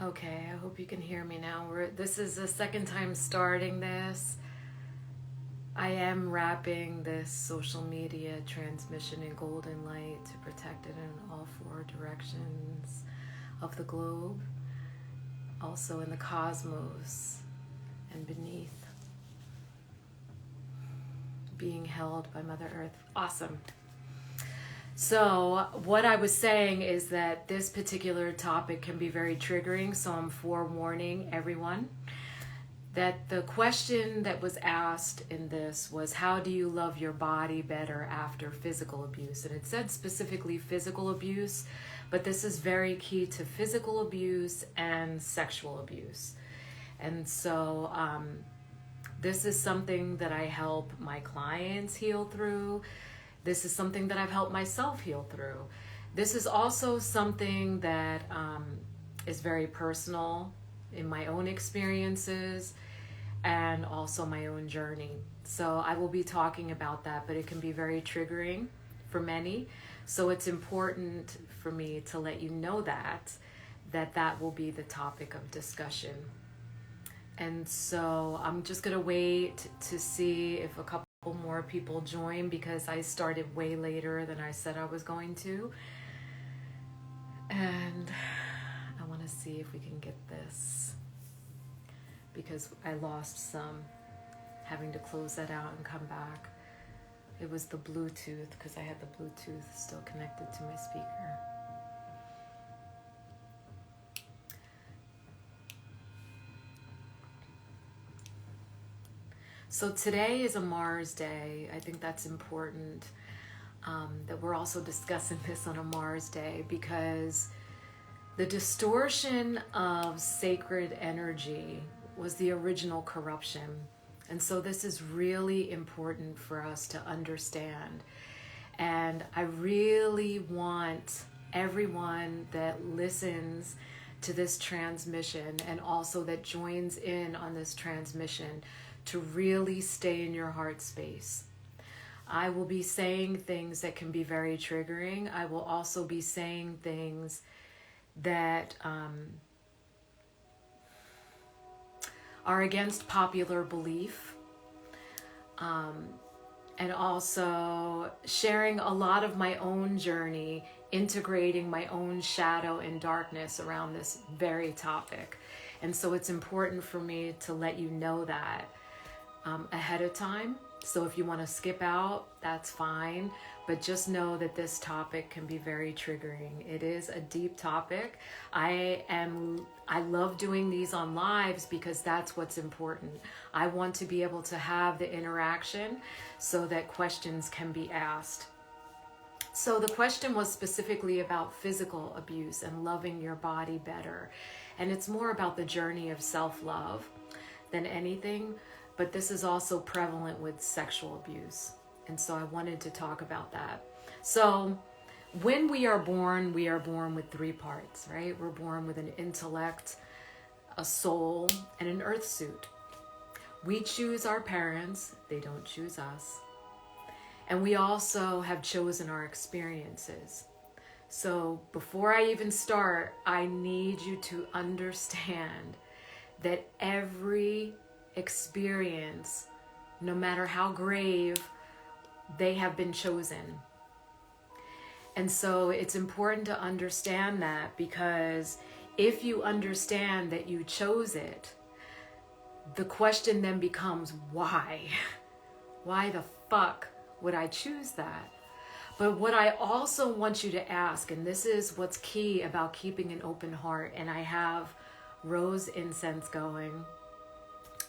Okay, I hope you can hear me now. This is the second time starting this. I am wrapping this social media transmission in golden light to protect it in all four directions of the globe, also in the cosmos and beneath, being held by Mother Earth. Awesome. So what I was saying is that this particular topic can be very triggering, so I'm forewarning everyone that the question that was asked in this was, how do you love your body better after physical abuse? And it said specifically physical abuse, but this is very key to physical abuse and sexual abuse. And so this is something that I help my clients heal through. This is something that I've helped myself heal through. This is also something that is very personal in my own experiences and also my own journey. So I will be talking about that, but it can be very triggering for many. So it's important for me to let you know that will be the topic of discussion. And so I'm just gonna wait to see if a couple more people join, because I started way later than I said I was going to. And I want to see if we can get this, because I lost some, having to close that out and come back. It was the Bluetooth, because I had the Bluetooth still connected to my speaker. So today is a Mars Day. I think that's important, that we're also discussing this on a Mars Day, because the distortion of sacred energy was the original corruption. And so this is really important for us to understand. And I really want everyone that listens to this transmission and also that joins in on this transmission to really stay in your heart space. I will be saying things that can be very triggering. I will also be saying things that are against popular belief, and also sharing a lot of my own journey, integrating my own shadow and darkness around this very topic. And so it's important for me to let you know that ahead of time. So if you want to skip out, that's fine, but just know that this topic can be very triggering. It is a deep topic. I love doing these on lives because that's what's important. I want to be able to have the interaction so that questions can be asked. So the question was specifically about physical abuse and loving your body better. And it's more about the journey of self-love than anything. But this is also prevalent with sexual abuse. And so I wanted to talk about that. So when we are born with three parts, right? We're born with an intellect, a soul, and an earth suit. We choose our parents, they don't choose us. And we also have chosen our experiences. So before I even start, I need you to understand that every experience, no matter how grave, they have been chosen. And so it's important to understand that, because if you understand that you chose it, the question then becomes why? Why the fuck would I choose that? But what I also want you to ask, and this is what's key about keeping an open heart, and I have rose incense going,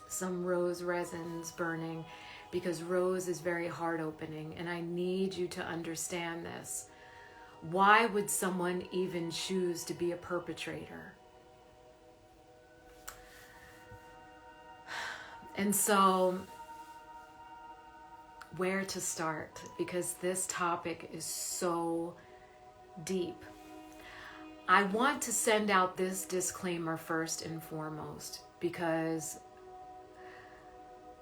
some rose resins burning, because rose is very heart opening, and I need you to understand this. Why would someone even choose to be a perpetrator? And so, where to start? Because this topic is so deep. I want to send out this disclaimer first and foremost, because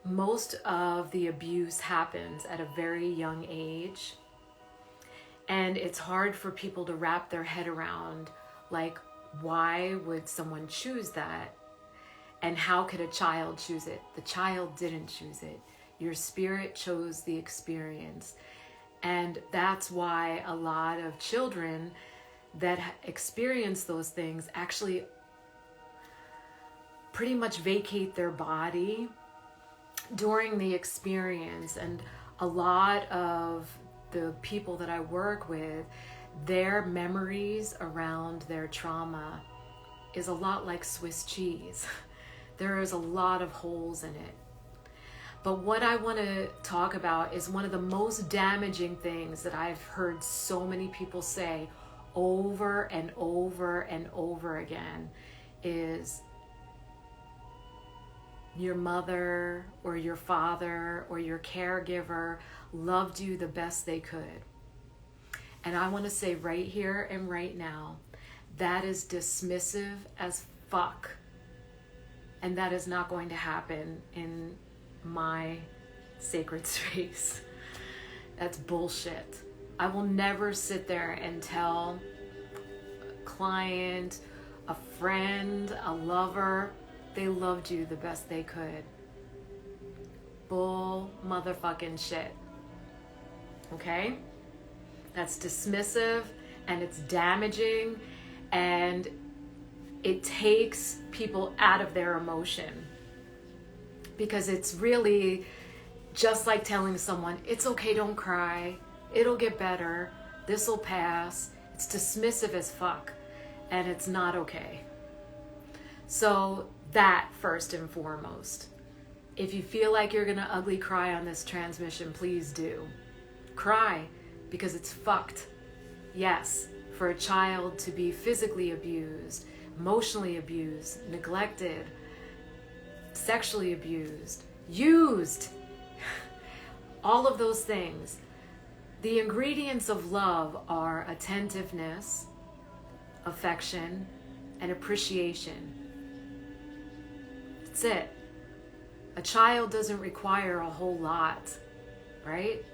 most of the abuse happens at a very young age, and it's hard for people to wrap their head around, like, why would someone choose that? And how could a child choose it? The child didn't choose it. Your spirit chose the experience. And that's why a lot of children that experience those things actually pretty much vacate their body during the experience. And a lot of the people that I work with, their memories around their trauma is a lot like Swiss cheese. There is a lot of holes in it. But what I want to talk about is one of the most damaging things that I've heard so many people say over and over and over again is your mother or your father or your caregiver loved you the best they could. And I want to say right here and right now, that is dismissive as fuck. And that is not going to happen in my sacred space. That's bullshit. I will never sit there and tell a client, a friend, a lover, they loved you the best they could. Bull motherfucking shit. Okay? That's dismissive and it's damaging and it takes people out of their emotion, because it's really just like telling someone, it's okay, don't cry, it'll get better, this'll pass. It's dismissive as fuck, and it's not okay. So that first and foremost, if you feel like you're gonna ugly cry on this transmission, please do. Cry, because it's fucked. Yes, for a child to be physically abused, emotionally abused, neglected, sexually abused, used, all of those things. The ingredients of love are attentiveness, affection, and appreciation. That's it. A child doesn't require a whole lot, right?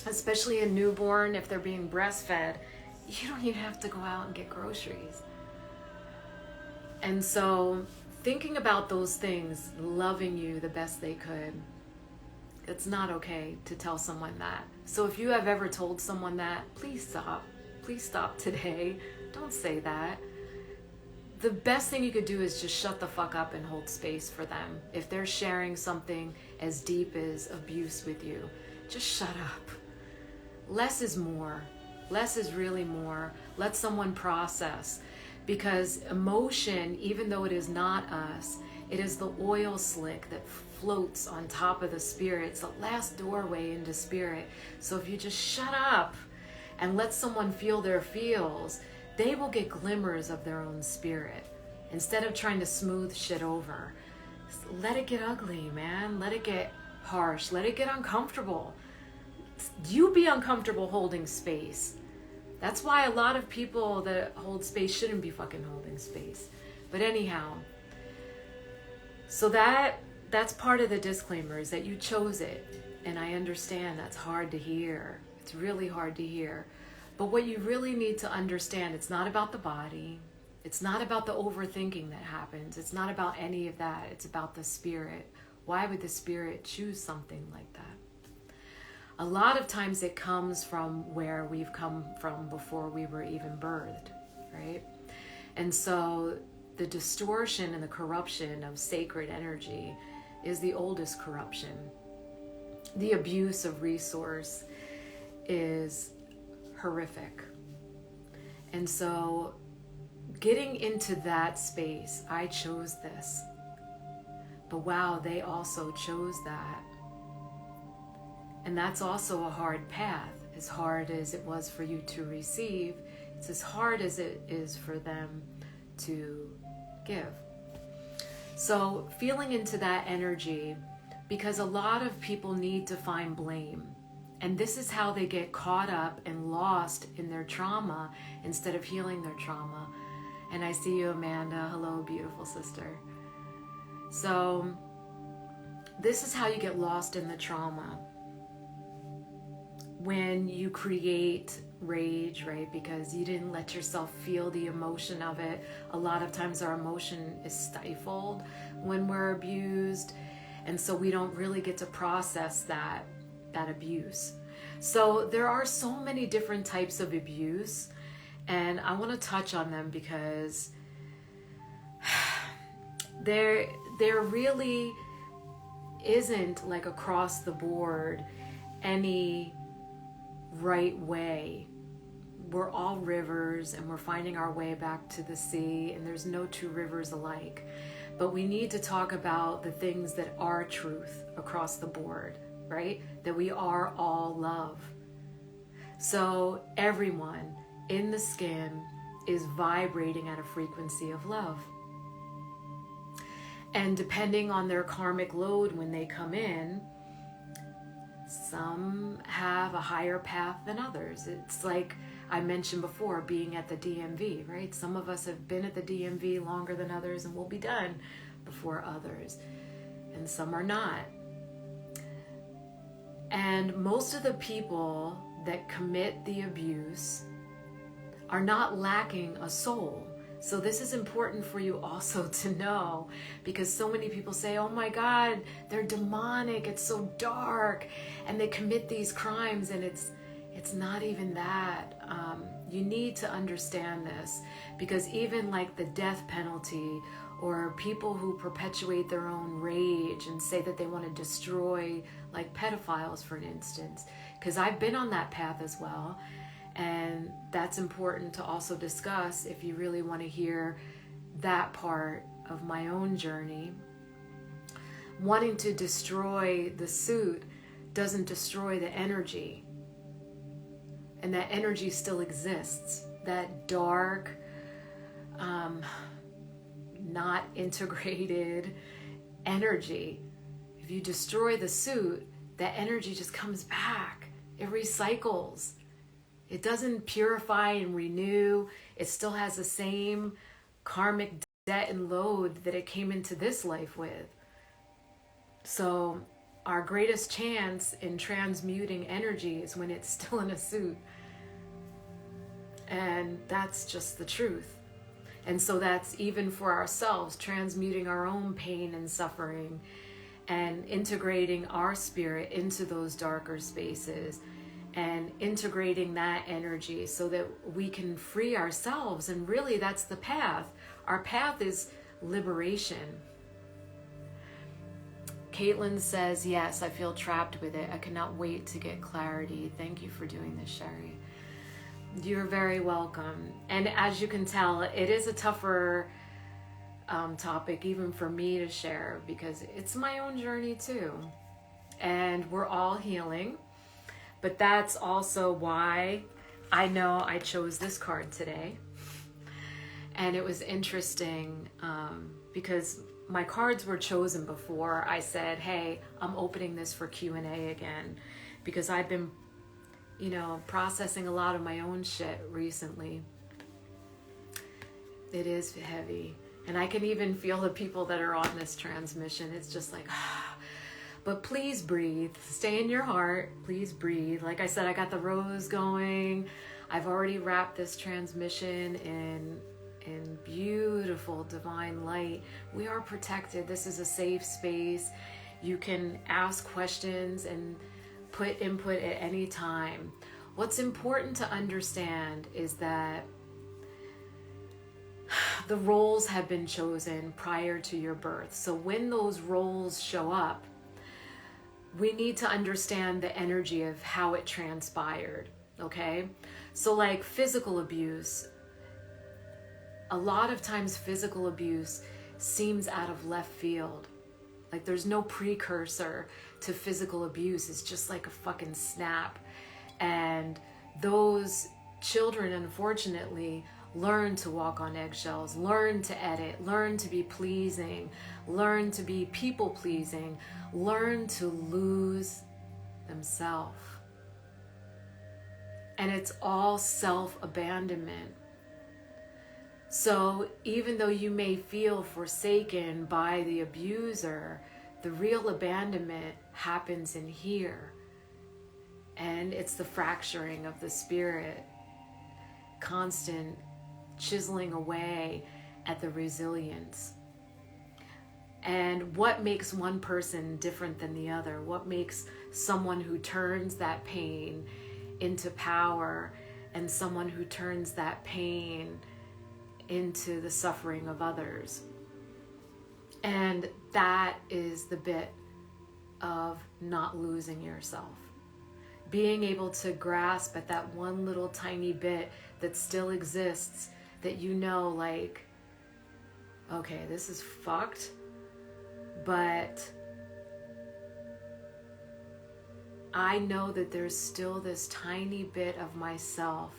Especially a newborn, if they're being breastfed, you don't even have to go out and get groceries. And so thinking about those things, loving you the best they could, it's not okay to tell someone that. So if you have ever told someone that, please stop. Please stop today. Don't say that. The best thing you could do is just shut the fuck up and hold space for them. If they're sharing something as deep as abuse with you, just shut up. Less is more. Less is really more. Let someone process. Because emotion, even though it is not us, it is the oil slick that floats on top of the spirit. It's the last doorway into spirit. So if you just shut up and let someone feel their feels, they will get glimmers of their own spirit. Instead of trying to smooth shit over, let it get ugly, man. Let it get harsh. Let it get uncomfortable. You be uncomfortable holding space. That's why a lot of people that hold space shouldn't be fucking holding space. But anyhow, so that's part of the disclaimer, is that you chose it. And I understand that's hard to hear. It's really hard to hear. But what you really need to understand, it's not about the body. It's not about the overthinking that happens. It's not about any of that. It's about the spirit. Why would the spirit choose something like that? A lot of times it comes from where we've come from before we were even birthed, right? And so the distortion and the corruption of sacred energy is the oldest corruption. The abuse of resource is horrific. And so getting into that space, I chose this. But wow, they also chose that. And that's also a hard path. As hard as it was for you to receive, it's as hard as it is for them to give. So feeling into that energy, because a lot of people need to find blame. And this is how they get caught up and lost in their trauma instead of healing their trauma. And I see you, Amanda. Hello, beautiful sister. So this is how you get lost in the trauma. When you create rage, right? Because you didn't let yourself feel the emotion of it. A lot of times our emotion is stifled when we're abused. And so we don't really get to process that abuse. So there are so many different types of abuse, and I want to touch on them because there really isn't like across the board any right way. We're all rivers and we're finding our way back to the sea, and there's no two rivers alike. But we need to talk about the things that are truth across the board, right? That we are all love. So everyone in the skin is vibrating at a frequency of love. And depending on their karmic load when they come in, some have a higher path than others. It's like I mentioned before, being at the DMV, right? Some of us have been at the DMV longer than others and will be done before others. And some are not. And most of the people that commit the abuse are not lacking a soul. So this is important for you also to know, because so many people say, oh my God, they're demonic, it's so dark, and they commit these crimes, and it's not even that. You need to understand this, because even like the death penalty, or people who perpetuate their own rage and say that they want to destroy, like pedophiles, for instance, because I've been on that path as well. And that's important to also discuss if you really want to hear that part of my own journey. Wanting to destroy the suit doesn't destroy the energy. And that energy still exists. That dark, not integrated energy. If you destroy the suit, that energy just comes back. It recycles. It doesn't purify and renew. It still has the same karmic debt and load that it came into this life with. So our greatest chance in transmuting energy is when it's still in a suit. And that's just the truth. And so that's even for ourselves, transmuting our own pain and suffering and integrating our spirit into those darker spaces and integrating that energy so that we can free ourselves. And really, that's the path. Our path is liberation. Caitlin says, yes, I feel trapped with it. I cannot wait to get clarity. Thank you for doing this, Sherry. You're very welcome. And as you can tell, it is a tougher topic even for me to share, because it's my own journey too. And we're all healing. But that's also why I know I chose this card today. And it was interesting because my cards were chosen before I said, hey, I'm opening this for Q&A again, because I've been, processing a lot of my own shit recently. It is heavy. And I can even feel the people that are on this transmission. It's just like, but please breathe. Stay in your heart. Please breathe. Like I said, I got the rose going. I've already wrapped this transmission in beautiful divine light. We are protected. This is a safe space. You can ask questions and put input at any time. What's important to understand is that the roles have been chosen prior to your birth. So when those roles show up, we need to understand the energy of how it transpired, okay? So like physical abuse, a lot of times physical abuse seems out of left field. Like there's no precursor to physical abuse. It's just like a fucking snap. And those children, unfortunately, learn to walk on eggshells, learn to edit, learn to be pleasing, learn to be people pleasing, learn to lose themselves. And it's all self-abandonment. So even though you may feel forsaken by the abuser, the real abandonment happens in here. And it's the fracturing of the spirit, constant chiseling away at the resilience. And what makes one person different than the other? What makes someone who turns that pain into power and someone who turns that pain into the suffering of others? And that is the bit of not losing yourself. Being able to grasp at that one little tiny bit that still exists, that you know, like, okay, this is fucked, but I know that there's still this tiny bit of myself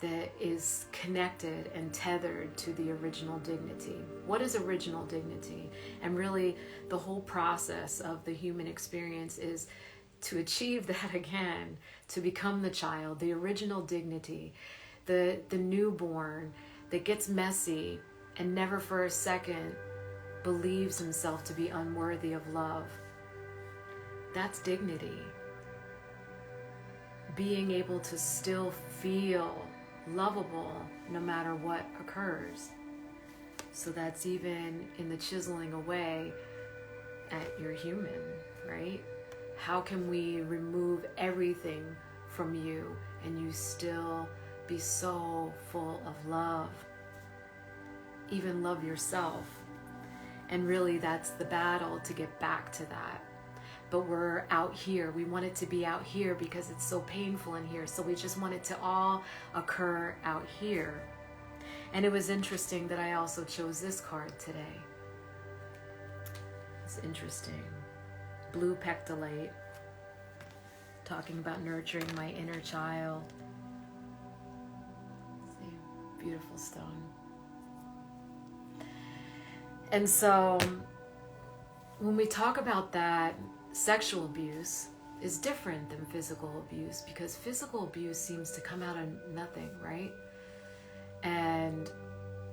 that is connected and tethered to the original dignity. What is original dignity? And really, the whole process of the human experience is to achieve that again, to become the child, the original dignity, the newborn that gets messy and never for a second believes himself to be unworthy of love. That's dignity. Being able to still feel lovable no matter what occurs. So that's even in the chiseling away at your human, right? How can we remove everything from you and you still be so full of love? Even love yourself. And really that's the battle to get back to that. But we're out here. We want it to be out here because it's so painful in here. So we just want it to all occur out here. And it was interesting that I also chose this card today. It's interesting. Blue pectolate, talking about nurturing my inner child. See, beautiful stone. And so when we talk about that, sexual abuse is different than physical abuse, because physical abuse seems to come out of nothing, right? And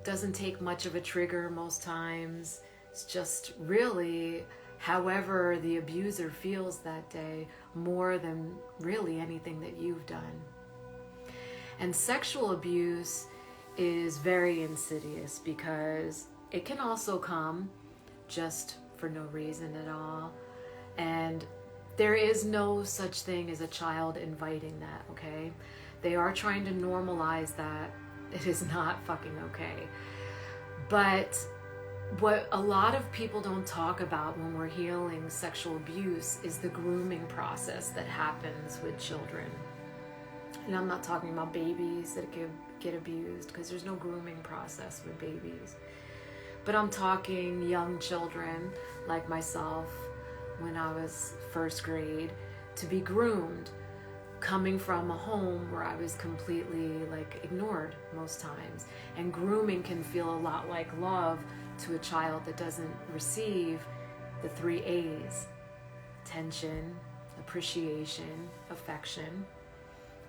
doesn't take much of a trigger most times. It's just really however the abuser feels that day, more than really anything that you've done. And sexual abuse is very insidious because it can also come just for no reason at all. And there is no such thing as a child inviting that, okay? They are trying to normalize that. It is not fucking okay. But what a lot of people don't talk about when we're healing sexual abuse is the grooming process that happens with children. And I'm not talking about babies that get abused, because there's no grooming process with babies. But I'm talking young children like myself when I was first grade, to be groomed, coming from a home where I was completely ignored most times. And grooming can feel a lot like love to a child that doesn't receive the 3 A's: attention, appreciation, affection.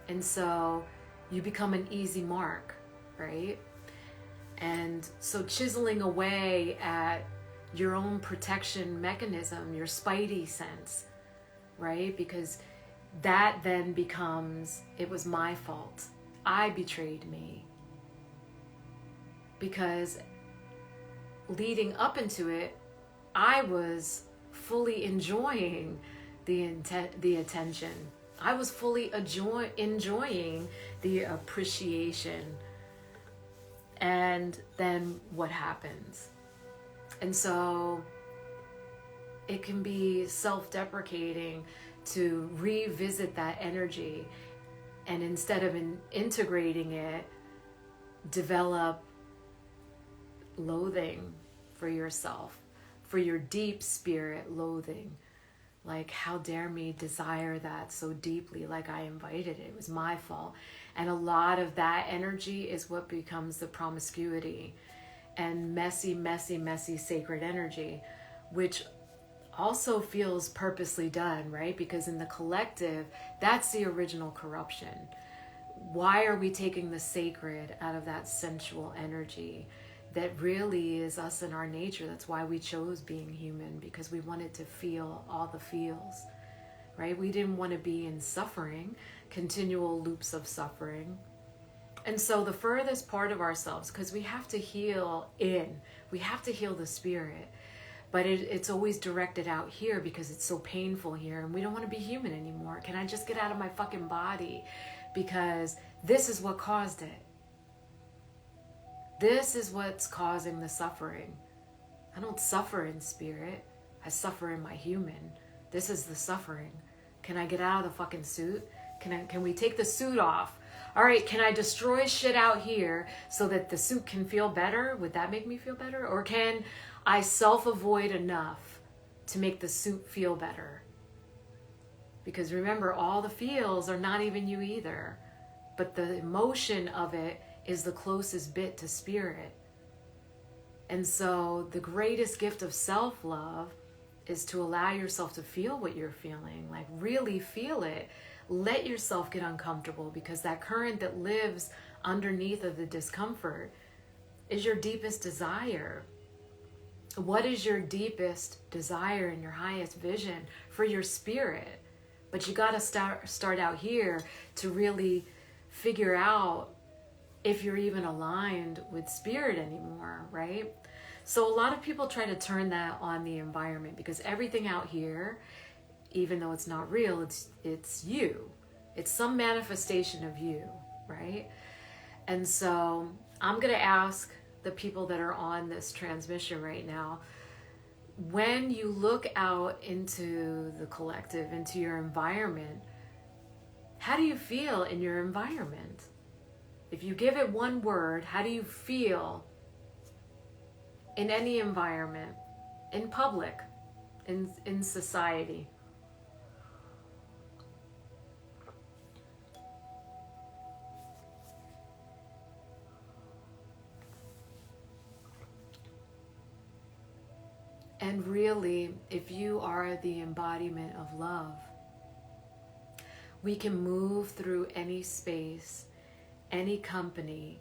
And so you become an easy mark, right? And so chiseling away at your own protection mechanism, your spidey sense, right? Because that then becomes, it was my fault. I betrayed me. Because leading up into it, I was fully enjoying the attention. I was fully enjoying the appreciation. And then what happens? And so it can be self-deprecating to revisit that energy, and instead of integrating it, develop loathing for yourself, for your deep spirit loathing. Like, how dare me desire that so deeply, like I invited it. It was my fault. And a lot of that energy is what becomes the promiscuity and messy, messy, messy sacred energy, which also feels purposely done, right? Because in the collective, that's the original corruption. Why are we taking the sacred out of that sensual energy that really is us and our nature? That's why we chose being human, because we wanted to feel all the feels, right? We didn't want to be in suffering, continual loops of suffering. And so the furthest part of ourselves, because we have to heal we have to heal the spirit, but it's always directed out here because it's so painful here and we don't want to be human anymore. Can I just get out of my fucking body? Because this is what caused it. This is what's causing the suffering. I don't suffer in spirit. I suffer in my human. This is the suffering. Can I get out of the fucking suit? Can we take the suit off? All right, can I destroy shit out here so that the suit can feel better? Would that make me feel better? Or can I self-avoid enough to make the suit feel better? Because remember, all the feels are not even you either. But the emotion of it is the closest bit to spirit. And so the greatest gift of self-love is to allow yourself to feel what you're feeling, like really feel it. Let yourself get uncomfortable, because that current that lives underneath of the discomfort is your deepest desire. What is your deepest desire and your highest vision for your spirit? But you got to start out here to really figure out if you're even aligned with spirit anymore, right? So a lot of people try to turn that on the environment, because everything out here, even though it's not real, it's you. It's some manifestation of you, right? And so I'm going to ask the people that are on this transmission right now, when you look out into the collective, into your environment, how do you feel in your environment? If you give it one word, how do you feel in any environment, in public, in society? And really, if you are the embodiment of love, we can move through any space, any company,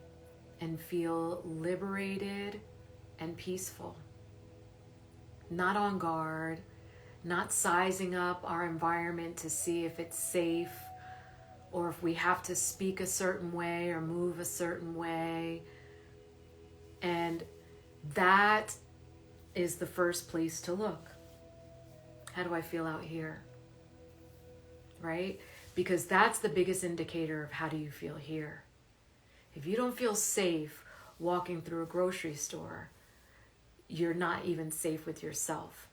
and feel liberated and peaceful. Not on guard, not sizing up our environment to see if it's safe or if we have to speak a certain way or move a certain way. And that is the first place to look. How do I feel out here? Right? Because that's the biggest indicator of how do you feel here. If you don't feel safe walking through a grocery store, you're not even safe with yourself.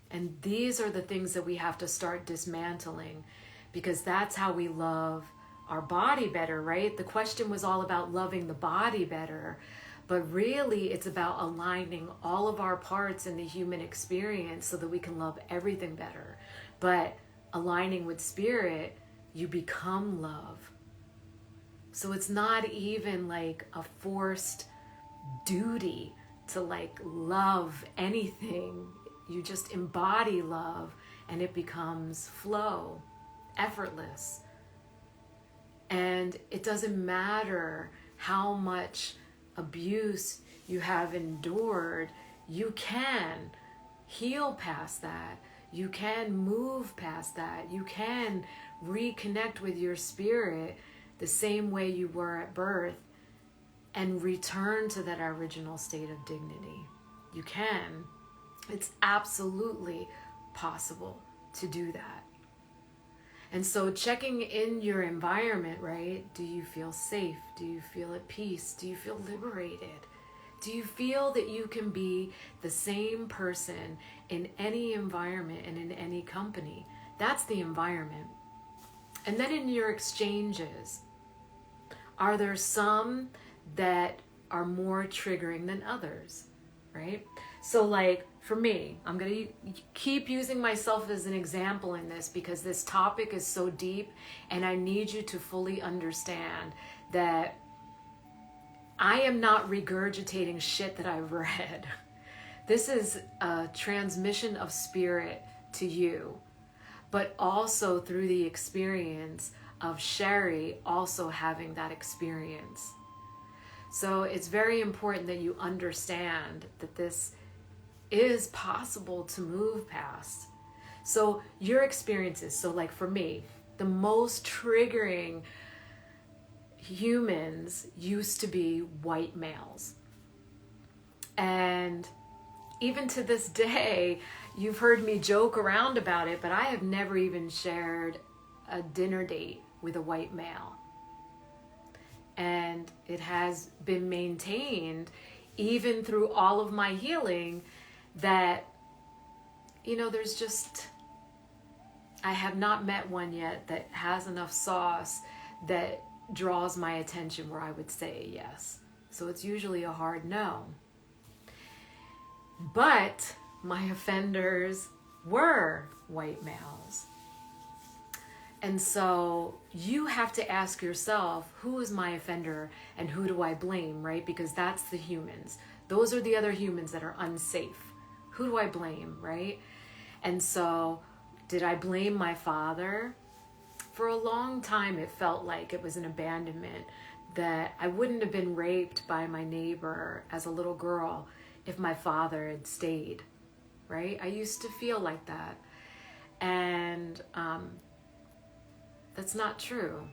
And these are the things that we have to start dismantling, because that's how we love our body better, right? The question was all about loving the body better, but really it's about aligning all of our parts in the human experience so that we can love everything better. But aligning with spirit, you become love. So it's not even like a forced duty to like love anything. You just embody love and it becomes flow, effortless. And it doesn't matter how much abuse you have endured, you can heal past that. You can move past that. You can reconnect with your spirit the same way you were at birth and return to that original state of dignity. You can. It's absolutely possible to do that. And so checking in your environment, right? Do you feel safe? Do you feel at peace? Do you feel liberated? Do you feel that you can be the same person in any environment and in any company? That's the environment. And then in your exchanges, are there some that are more triggering than others, right? So like for me, I'm going to keep using myself as an example in this because this topic is so deep and I need you to fully understand that I am not regurgitating shit that I've read. This is a transmission of spirit to you, but also through the experience of Sherry also having that experience. So it's very important that you understand that this is possible to move past. So your experiences, so like for me, the most triggering humans used to be white males. And even to this day, you've heard me joke around about it, but I have never even shared a dinner date with a white male. And it has been maintained even through all of my healing that, there's just, I have not met one yet that has enough sauce that draws my attention where I would say yes. So it's usually a hard no. But my offenders were white males. And so you have to ask yourself, who is my offender and who do I blame, right? Because that's the humans. Those are the other humans that are unsafe. Who do I blame, right? And so did I blame my father? For a long time, it felt like it was an abandonment, that I wouldn't have been raped by my neighbor as a little girl if my father had stayed, right? I used to feel like that. And that's not true.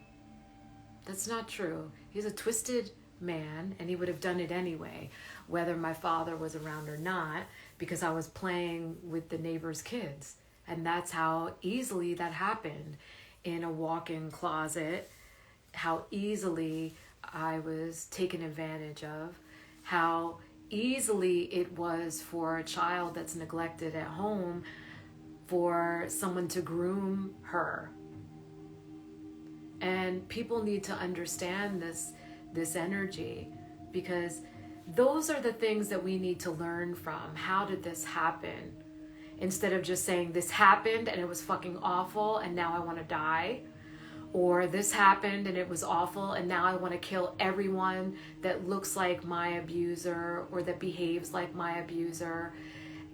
That's not true. He's a twisted man, and he would have done it anyway, whether my father was around or not, because I was playing with the neighbor's kids. And that's how easily that happened in a walk-in closet, how easily I was taken advantage of, how easily it was for a child that's neglected at home for someone to groom her. And people need to understand this energy, because those are the things that we need to learn from. How did this happen? Instead of just saying this happened and it was fucking awful and now I want to die. Or this happened and it was awful and now I want to kill everyone that looks like my abuser or that behaves like my abuser.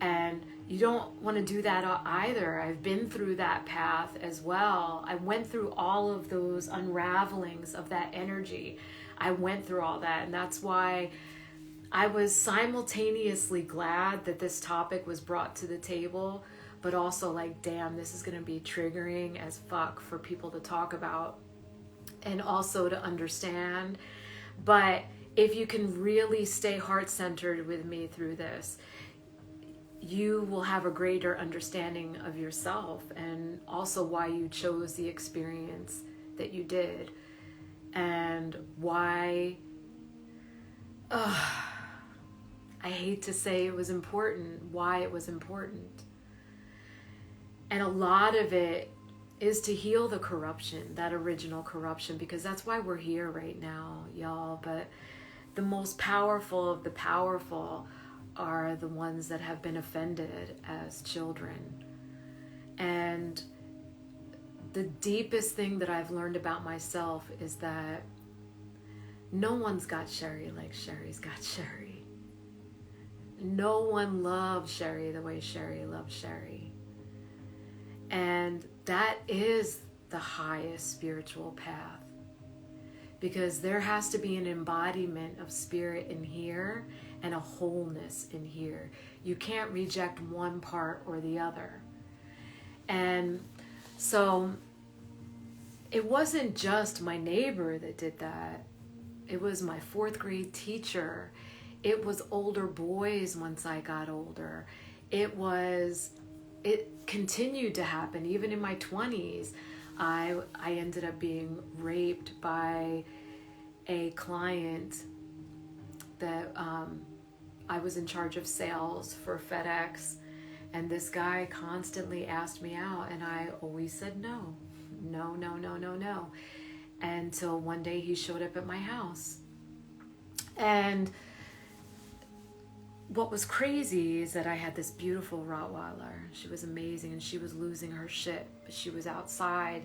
And you don't want to do that either. I've been through that path as well. I went through all of those unravelings of that energy. I went through all that, and that's why I was simultaneously glad that this topic was brought to the table, but also like, damn, this is going to be triggering as fuck for people to talk about and also to understand. But if you can really stay heart-centered with me through this, you will have a greater understanding of yourself and also why you chose the experience that you did and why, I hate to say it was important, why it was important. And a lot of it is to heal the corruption, that original corruption, because that's why we're here right now, y'all. But the most powerful of the powerful are the ones that have been offended as children. And the deepest thing that I've learned about myself is that no one's got Sherry like Sherry's got Sherry. No one loves Sherry the way Sherry loves Sherry. And that is the highest spiritual path. Because there has to be an embodiment of spirit in here and a wholeness in here. You can't reject one part or the other. And so it wasn't just my neighbor that did that. It was my 4th grade teacher. It was older boys once I got older. It continued to happen even in my 20s. I ended up being raped by a client that I was in charge of sales for FedEx, and this guy constantly asked me out, and I always said no, until one day he showed up at my house. And what was crazy is that I had this beautiful Rottweiler. She was amazing, and she was losing her shit. She was outside,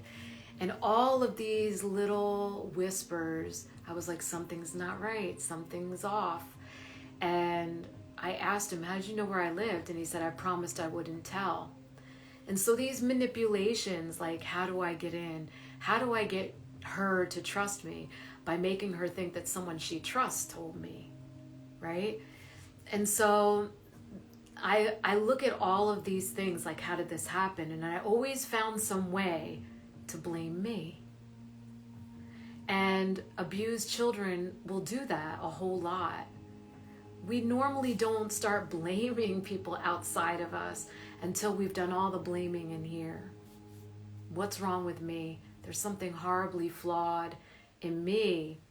and all of these little whispers, I was like, something's not right, something's off. And I asked him, how did you know where I lived? And he said, I promised I wouldn't tell. And so these manipulations, like, how do I get in? How do I get her to trust me? By making her think that someone she trusts told me, right? And so I look at all of these things like, how did this happen? And I always found some way to blame me. And abused children will do that a whole lot. We normally don't start blaming people outside of us until we've done all the blaming in here. What's wrong with me? There's something horribly flawed in me.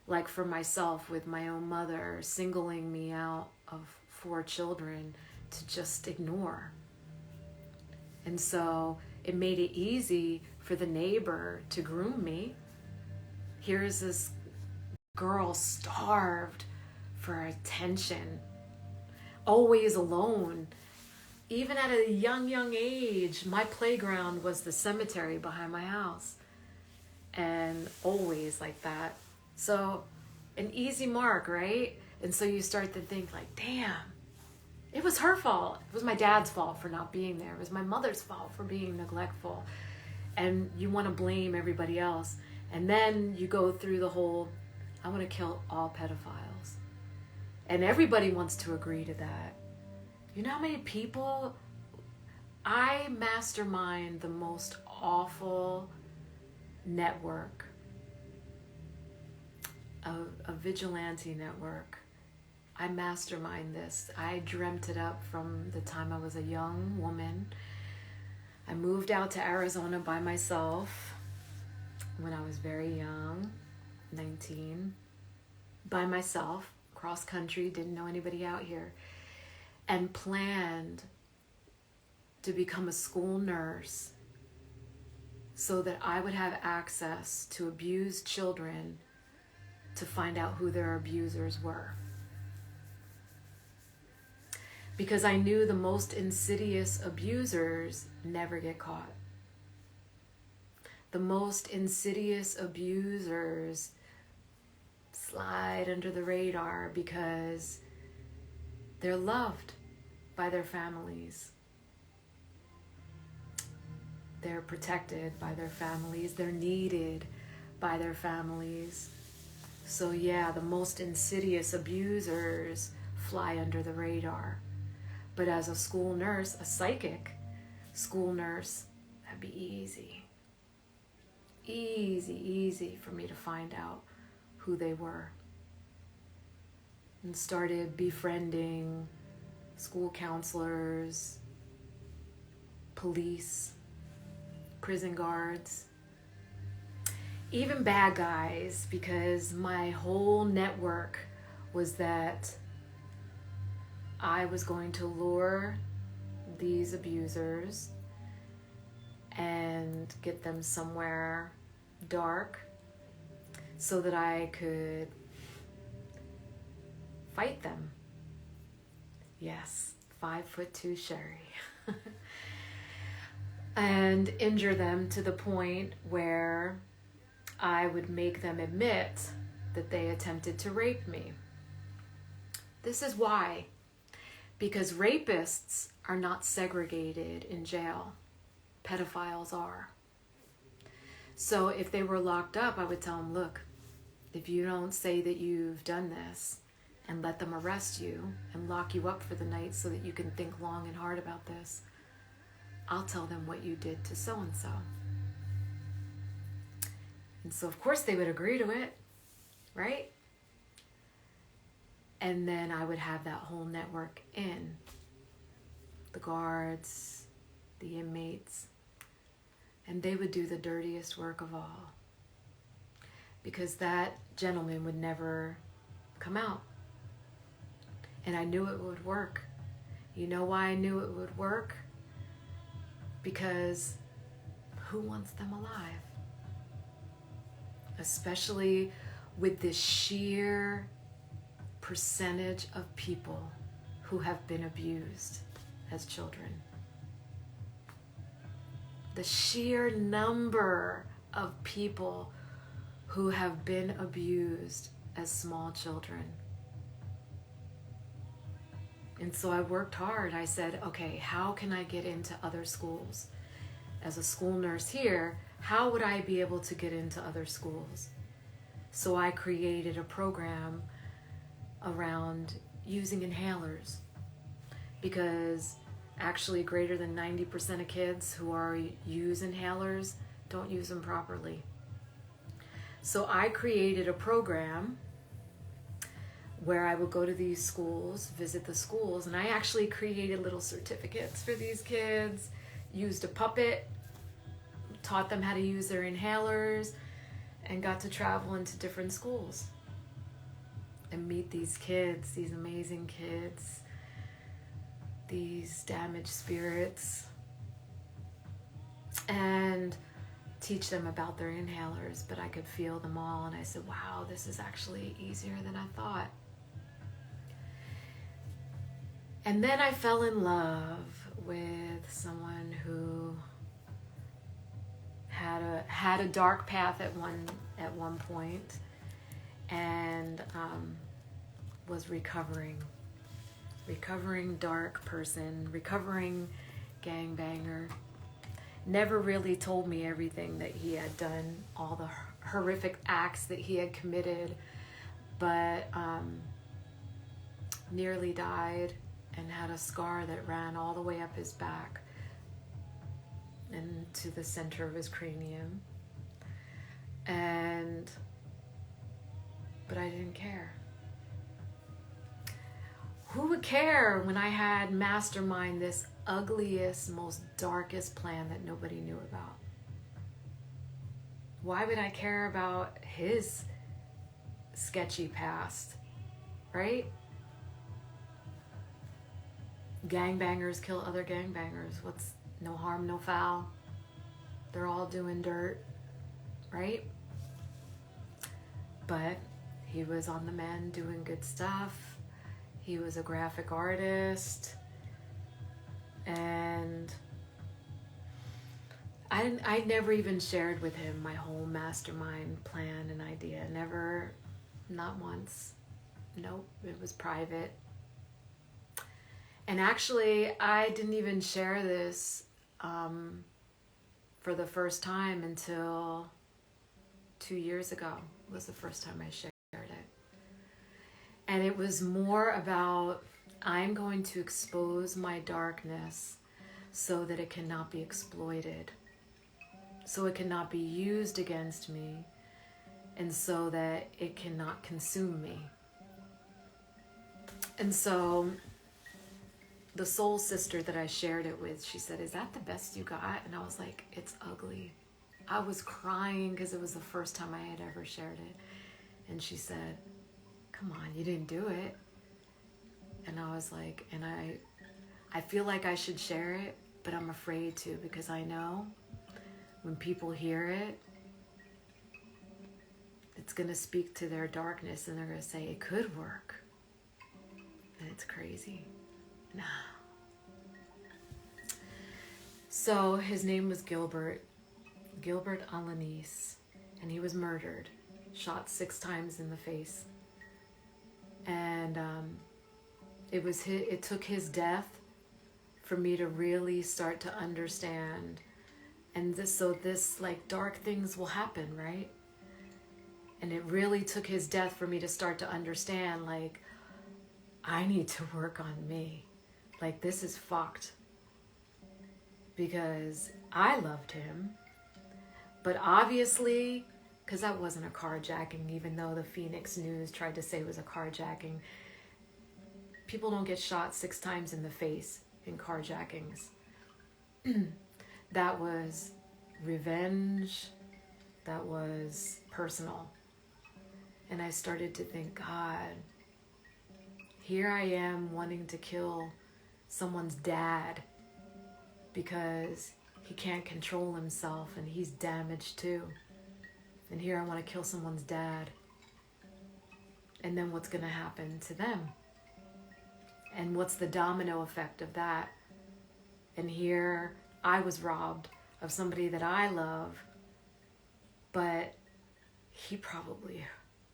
Like for myself with my own mother singling me out of 4 children to just ignore. And so it made it easy for the neighbor to groom me. Here's this girl starved for attention, always alone. Even at a young age, my playground was the cemetery behind my house. And always like that. So an easy mark, right? And so you start to think like, damn, it was her fault. It was my dad's fault for not being there. It was my mother's fault for being neglectful. And you want to blame everybody else. And then you go through the whole, I want to kill all pedophiles. And everybody wants to agree to that. You know how many people, I mastermind the most awful network, a vigilante network. I mastermind this. I dreamt it up from the time I was a young woman. I moved out to Arizona by myself when I was very young, 19, by myself, cross country, didn't know anybody out here, and planned to become a school nurse so that I would have access to abused children to find out who their abusers were. Because I knew the most insidious abusers never get caught. The most insidious abusers slide under the radar because they're loved by their families. They're protected by their families. They're needed by their families. So yeah, the most insidious abusers fly under the radar. But as a school nurse, a psychic school nurse, that'd be easy. Easy for me to find out who they were. And started befriending school counselors, police, prison guards, even bad guys, because my whole network was that I was going to lure these abusers and get them somewhere dark so that I could fight them. Yes, 5'2" Sherry. And injure them to the point where I would make them admit that they attempted to rape me. This is why. Because rapists are not segregated in jail. Pedophiles are. So if they were locked up, I would tell them, look, if you don't say that you've done this and let them arrest you and lock you up for the night so that you can think long and hard about this, I'll tell them what you did to so-and-so. And so of course they would agree to it, right? And then I would have that whole network in. The guards, the inmates, and they would do the dirtiest work of all. Because that gentleman would never come out. And I knew it would work. You know why I knew it would work? Because who wants them alive? Especially with this sheer percentage of people who have been abused as children. The sheer number of people who have been abused as small children. And so I worked hard. I said, okay, how can I get into other schools? As a school nurse here, how would I be able to get into other schools? So I created a program around using inhalers. because actually greater than 90% of kids who are use inhalers don't use them properly. So I created a program where I would go to these schools, visit the schools, and I actually created little certificates for these kids, used a puppet, taught them how to use their inhalers, and got to travel into different schools and meet these kids, these amazing kids, these damaged spirits, and teach them about their inhalers. But I could feel them all, and I said, wow, this is actually easier than I thought. And then I fell in love with someone who had a dark path at one point, and was recovering dark person, recovering gangbanger. Never really told me everything that he had done, all the horrific acts that he had committed, but nearly died and had a scar that ran all the way up his back and to the center of his cranium. But I didn't care. Who would care when I had mastermind this ugliest, most darkest plan that nobody knew about? Why would I care about his sketchy past, right? Gangbangers kill other gangbangers. What's no harm, no foul? They're all doing dirt, right? But he was on the mend doing good stuff. He was a graphic artist. And I never even shared with him my whole mastermind plan and idea. Never, not once. Nope, it was private. And actually, I didn't even share this for the first time until 2 years ago. Was the first time I shared it. And it was more about, I'm going to expose my darkness so that it cannot be exploited, so it cannot be used against me, and so that it cannot consume me. And so the soul sister that I shared it with, she said, is that the best you got? And I was like, it's ugly. I was crying because it was the first time I had ever shared it. And she said, come on, you didn't do it. And I was like, and I feel like I should share it, but I'm afraid to, because I know when people hear it, it's going to speak to their darkness, and they're going to say, it could work. And it's crazy. Nah. So his name was Gilbert Alanis, and he was murdered, shot 6 times in the face. And it took his death for me to really start to understand. And this like dark things will happen, right? And it really took his death for me to start to understand, like, I need to work on me. Like, this is fucked. Because I loved him. But obviously, because that wasn't a carjacking, even though the Phoenix News tried to say it was a carjacking. People don't get shot 6 times in the face in carjackings. That was revenge. That was personal. And I started to think, God, here I am wanting to kill someone's dad because he can't control himself and he's damaged too. And here I want to kill someone's dad. And then what's going to happen to them? And what's the domino effect of that? And here I was robbed of somebody that I love, but he probably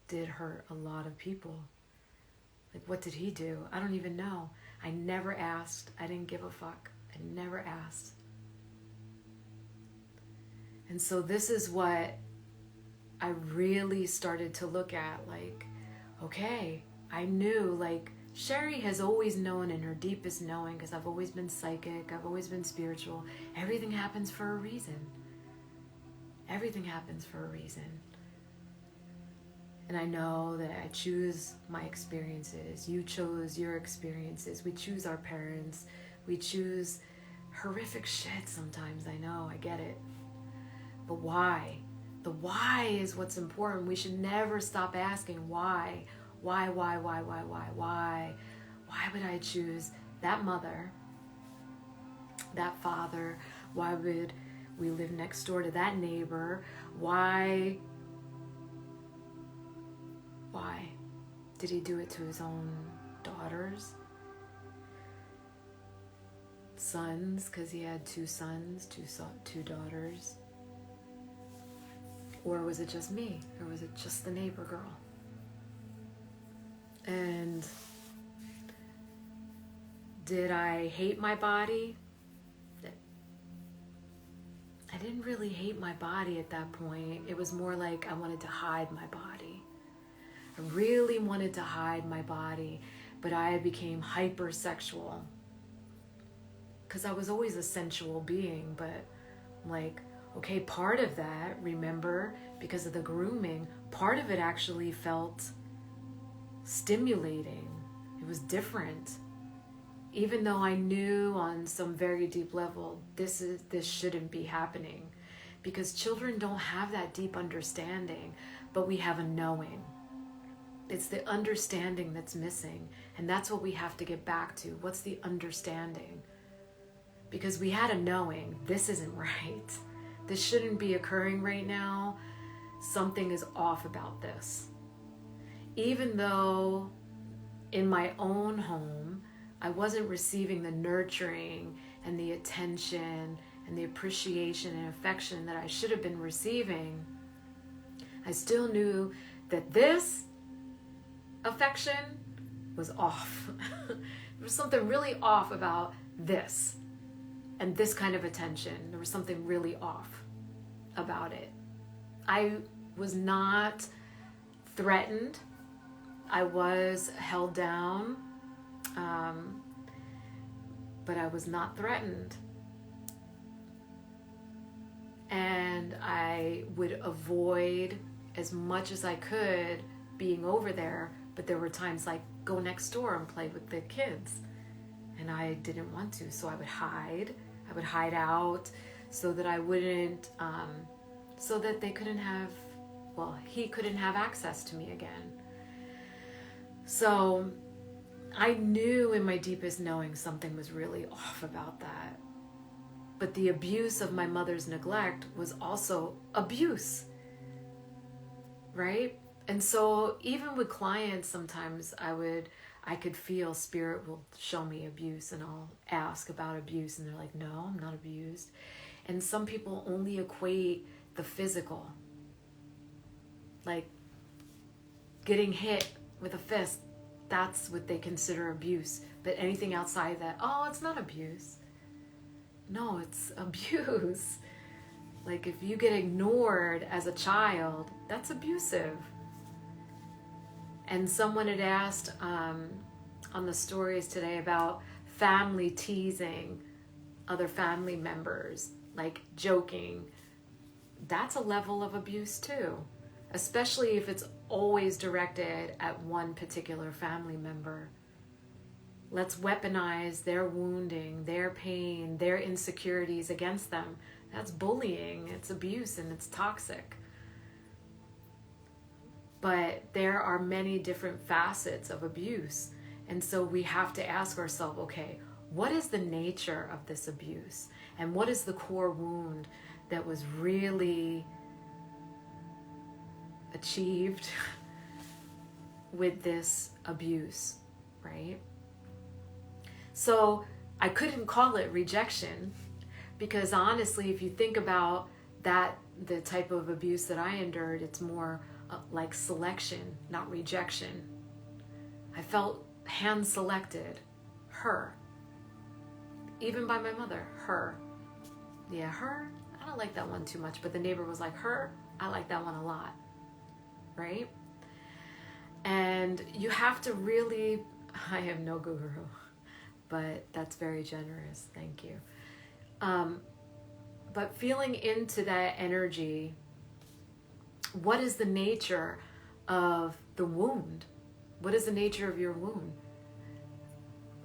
did hurt a lot of people. Like, what did he do? I don't even know. I never asked. I didn't give a fuck. I never asked. And so this is what I really started to look at. Like, okay, I knew, like, Sherry has always known in her deepest knowing, because I've always been psychic, I've always been spiritual, everything happens for a reason. Everything happens for a reason. And I know that I choose my experiences. You chose your experiences. We choose our parents. We choose horrific shit sometimes. I know, I get it. But why? The why is what's important. We should never stop asking why. Why? Why would I choose that mother, that father? Why would we live next door to that neighbor? Why did he do it to his own daughters? Sons, because he had two sons, two daughters. Or was it just me? Or was it just the neighbor girl? And did I hate my body? I didn't really hate my body at that point. It was more like I wanted to hide my body. I really wanted to hide my body, but I became hypersexual. Because I was always a sensual being, but like, okay, part of that, remember, because of the grooming, part of it actually felt stimulating. It was different. Even though I knew on some very deep level, this shouldn't be happening, because children don't have that deep understanding, but we have a knowing. It's the understanding that's missing, and that's what we have to get back to. What's the understanding? Because we had a knowing, this isn't right. This shouldn't be occurring right now. Something is off about this. Even though in my own home, I wasn't receiving the nurturing and the attention and the appreciation and affection that I should have been receiving, I still knew that this affection was off. There was something really off about this and this kind of attention. There was something really off about it. I was not threatened. I was held down, but I was not threatened. And I would avoid as much as I could being over there, but there were times like go next door and play with the kids. And I didn't want to, so I would hide. I would hide out so that I wouldn't, so that they couldn't have, well, he couldn't have access to me again. So I knew in my deepest knowing something was really off about that. But the abuse of my mother's neglect was also abuse, right? And so even with clients, sometimes I could feel spirit will show me abuse, and I'll ask about abuse, and they're like, no, I'm not abused. And some people only equate the physical, like getting hit with a fist, that's what they consider abuse. But anything outside that, oh, it's not abuse. No, it's abuse. Like if you get ignored as a child, that's abusive. And someone had asked on the stories today about family teasing other family members, like joking. That's a level of abuse too, especially if it's always directed at one particular family member. Let's weaponize their wounding, their pain, their insecurities against them. That's bullying, it's abuse, and it's toxic. But there are many different facets of abuse. And so we have to ask ourselves, okay, what is the nature of this abuse? And what is the core wound that was really achieved with this abuse, right? So I couldn't call it rejection, because honestly, if you think about that, the type of abuse that I endured, it's more like selection, not rejection. I felt hand selected, her. Even by my mother, her. Yeah, her, I don't like that one too much, but the neighbor was like, her, I like that one a lot, right? And you have to really I am no guru, but that's very generous. Thank you. But feeling into that energy, what is the nature of the wound? What is the nature of your wound?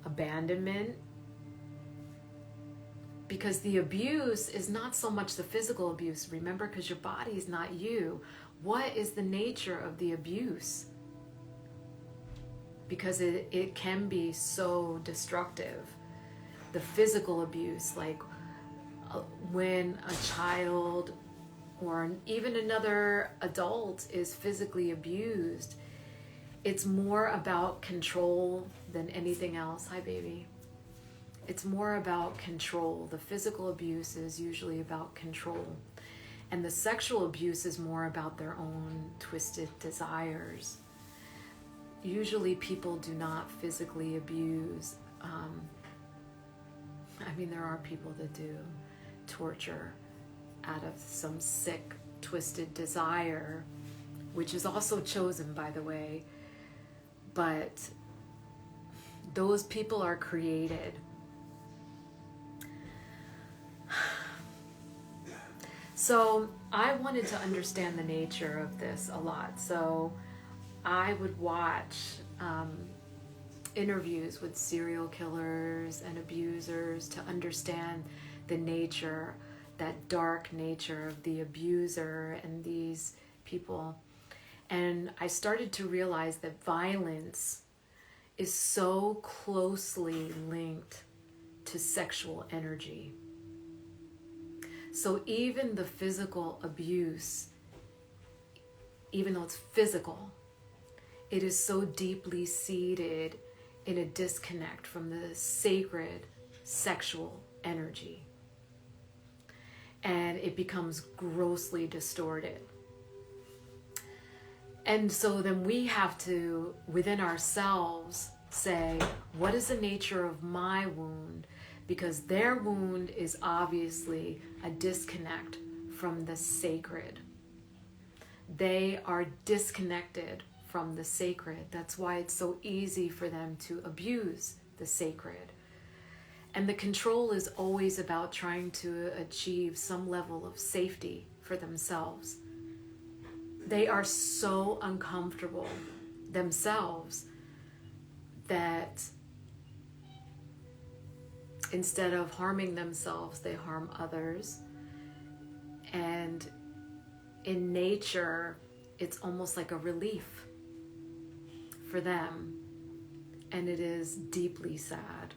Abandonment. Because the abuse is not so much the physical abuse, remember, because your body is not you. What is the nature of the abuse? Because it can be so destructive. The physical abuse, like when a child or even another adult is physically abused, it's more about control than anything else. Hi, baby. It's more about control. The physical abuse is usually about control. And the sexual abuse is more about their own twisted desires. Usually people do not physically abuse. There are people that do torture out of some sick, twisted desire, which is also chosen, by the way. But those people are created. So I wanted to understand the nature of this a lot. So I would watch interviews with serial killers and abusers to understand the nature, that dark nature of the abuser and these people. And I started to realize that violence is so closely linked to sexual energy. So even the physical abuse, even though it's physical, it is so deeply seated in a disconnect from the sacred sexual energy. And it becomes grossly distorted. And so then we have to, within ourselves, say, what is the nature of my wound? Because their wound is obviously a disconnect from the sacred. They are disconnected from the sacred. That's why it's so easy for them to abuse the sacred. And the control is always about trying to achieve some level of safety for themselves. They are so uncomfortable themselves that instead of harming themselves, they harm others. And in nature, it's almost like a relief for them. And it is deeply sad.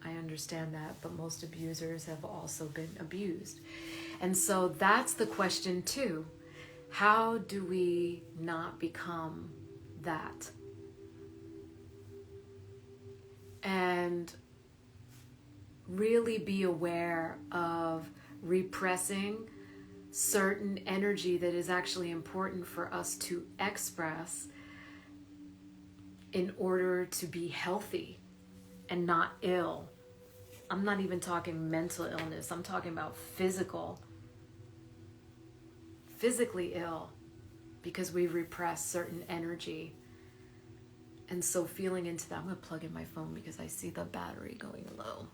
I understand that, but most abusers have also been abused. And so that's the question too. How do we not become that? And really be aware of repressing certain energy that is actually important for us to express in order to be healthy and not ill. I'm not even talking mental illness. I'm talking about physically ill, because we repress certain energy. And so feeling into that, I'm going to plug in my phone because I see the battery going low.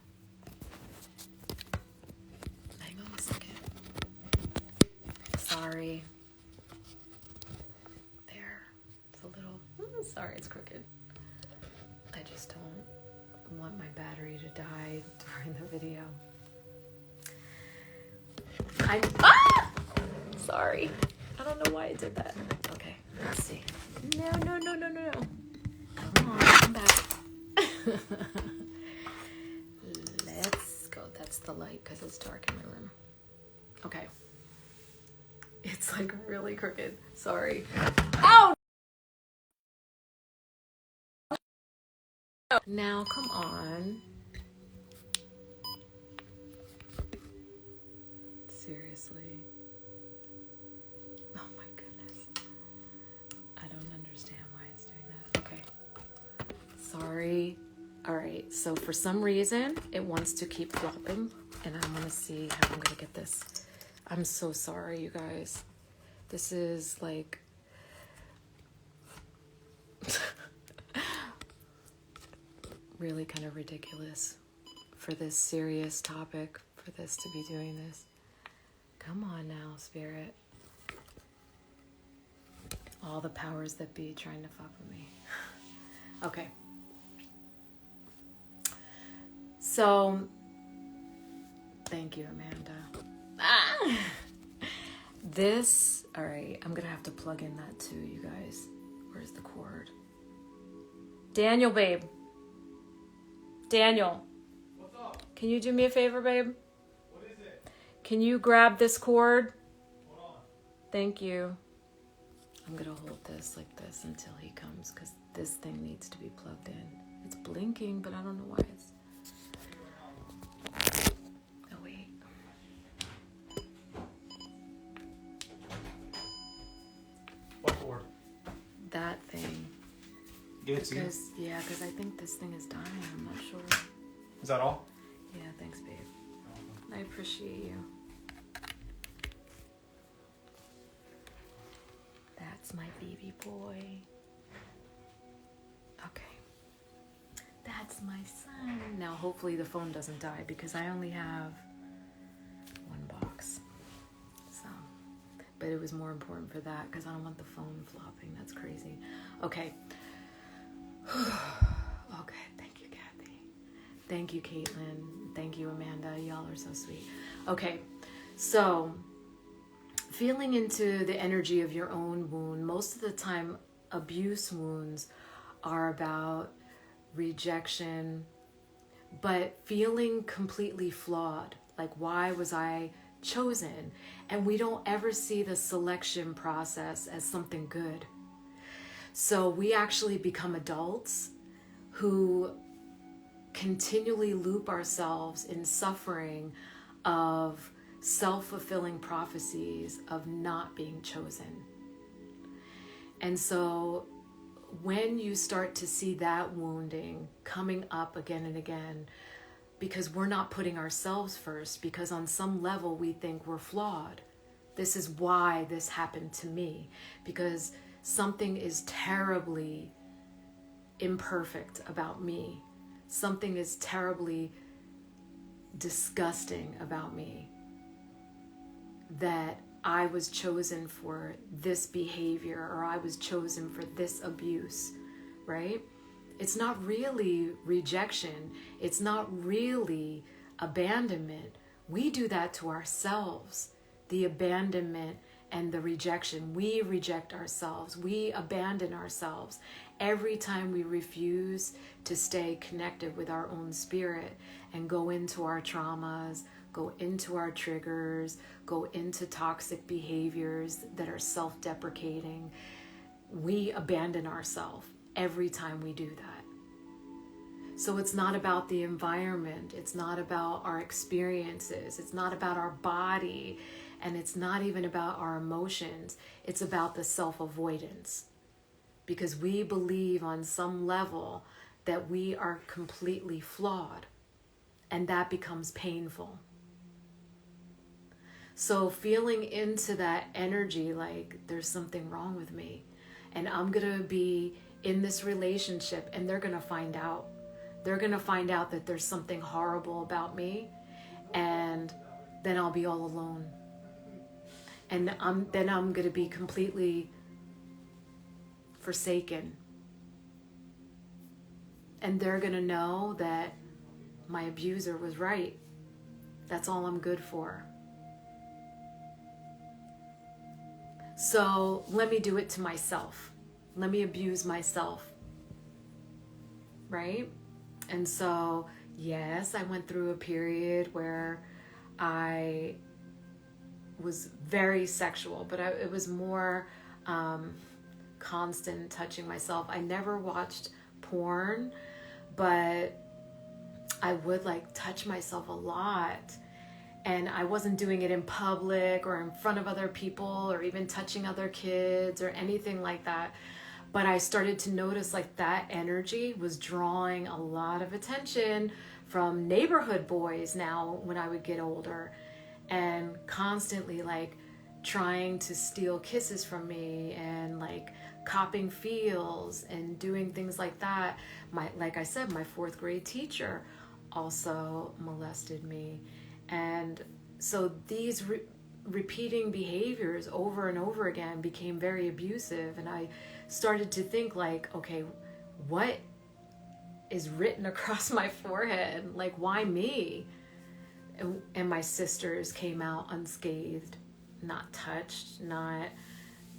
Hang on a second. Sorry. There. It's a little, sorry, it's crooked. I just don't want my battery to die during the video. Sorry. I don't know why I did that. Okay, let's see. No. Come on, come back. Let's go. That's the light because it's dark in my room. Okay. It's like really crooked. Sorry. Ow! Now, come on. Seriously. Oh my goodness. I don't understand why it's doing that. Okay. Sorry. All right. So for some reason, it wants to keep flopping, and I'm going to see how I'm going to get this. I'm so sorry, you guys. This is like... really kind of ridiculous for this serious topic, for this to be doing this. Come on now, Spirit. All the powers that be trying to fuck with me. Okay. So, thank you, Amanda. All right, I'm going to have to plug in that too, you guys. Where's the cord? Daniel, babe. Daniel. What's up? Can you do me a favor, babe? What is it? Can you grab this cord? Hold on. Thank you. I'm going to hold this like this until he comes, because this thing needs to be plugged in. It's blinking, but I don't know why it's... Oh, wait. What cord? That thing. Give it to you. Because I think this thing is dying. I'm not sure. Is that all? Yeah, thanks, babe. I appreciate you. That's my baby boy. Okay. That's my son. Now, hopefully the phone doesn't die, because I only have one box. So, but it was more important for that, because I don't want the phone flopping. That's crazy. Okay. Okay, thank you, Kathy. Thank you, Caitlin. Thank you, Amanda. Y'all are so sweet. Okay, so feeling into the energy of your own wound. Most of the time, abuse wounds are about rejection, but feeling completely flawed. Like, why was I chosen? And we don't ever see the selection process as something good. So we actually become adults who continually loop ourselves in suffering of self-fulfilling prophecies of not being chosen. And so when you start to see that wounding coming up again and again, because we're not putting ourselves first, because on some level we think we're flawed. This is why this happened to me, because something is terribly imperfect about me. Something is terribly disgusting about me, that I was chosen for this behavior, or I was chosen for this abuse, right? It's not really rejection. It's not really abandonment. We do that to ourselves. The abandonment and the rejection. We reject ourselves. We abandon ourselves every time we refuse to stay connected with our own spirit and go into our traumas, go into our triggers, go into toxic behaviors that are self-deprecating. We abandon ourselves every time we do that. So it's not about the environment. It's not about our experiences. It's not about our body. And it's not even about our emotions. It's about the self-avoidance. Because we believe on some level that we are completely flawed. And that becomes painful. So feeling into that energy, like there's something wrong with me. And I'm going to be in this relationship and they're going to find out. They're going to find out that there's something horrible about me. And then I'll be all alone. And then I'm going to be completely forsaken. And they're going to know that my abuser was right. That's all I'm good for. So let me do it to myself. Let me abuse myself. Right? And so, yes, I went through a period where I was very sexual, but it was more constant touching myself. I never watched porn, but I would like touch myself a lot. And I wasn't doing it in public or in front of other people or even touching other kids or anything like that. But I started to notice like that energy was drawing a lot of attention from neighborhood boys now when I would get older, and constantly like trying to steal kisses from me and like copping feels and doing things like that. Like I said, my fourth grade teacher also molested me. And so these repeating behaviors over and over again became very abusive. And I started to think like, okay, what is written across my forehead? Like, why me? And my sisters came out unscathed, not touched, not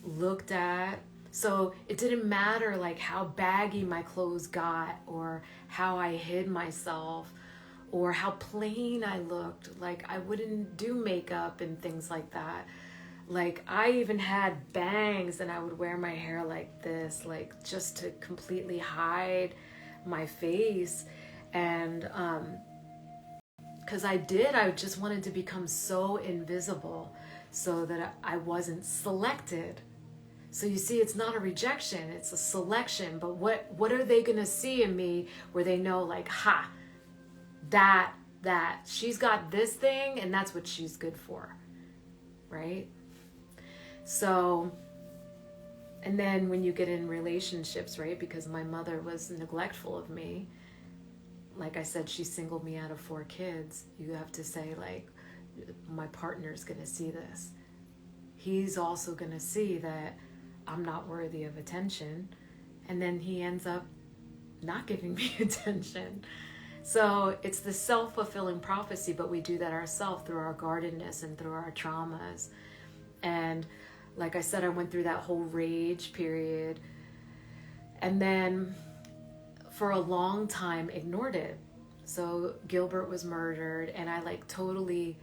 looked at. So it didn't matter like how baggy my clothes got, or how I hid myself, or how plain I looked. Like, I wouldn't do makeup and things like that. Like, I even had bangs, and I would wear my hair like this, like just to completely hide my face. And because I just wanted to become so invisible so that I wasn't selected. So you see, it's not a rejection, it's a selection. But what are they gonna see in me where they know like, ha, that she's got this thing and that's what she's good for, right? So, and then when you get in relationships, right, because my mother was neglectful of me, like I said, she singled me out of 4 kids. You have to say like, my partner's gonna see this. He's also gonna see that I'm not worthy of attention. And then he ends up not giving me attention. So it's the self-fulfilling prophecy, but we do that ourselves through our guardedness and through our traumas. And like I said, I went through that whole rage period. And then for a long time ignored it. So Gilbert was murdered, and I like totally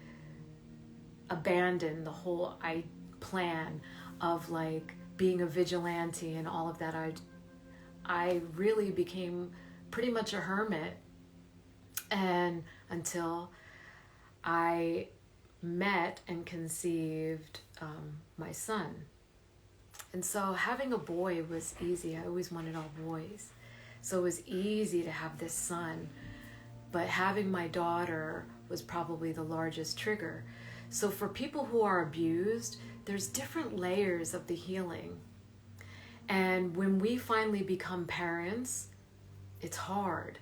abandoned the whole plan of like being a vigilante and all of that. I really became pretty much a hermit, and until I met and conceived my son. And so having a boy was easy. I always wanted all boys. So it was easy to have this son. But having my daughter was probably the largest trigger. So for people who are abused, there's different layers of the healing. And when we finally become parents, it's hard.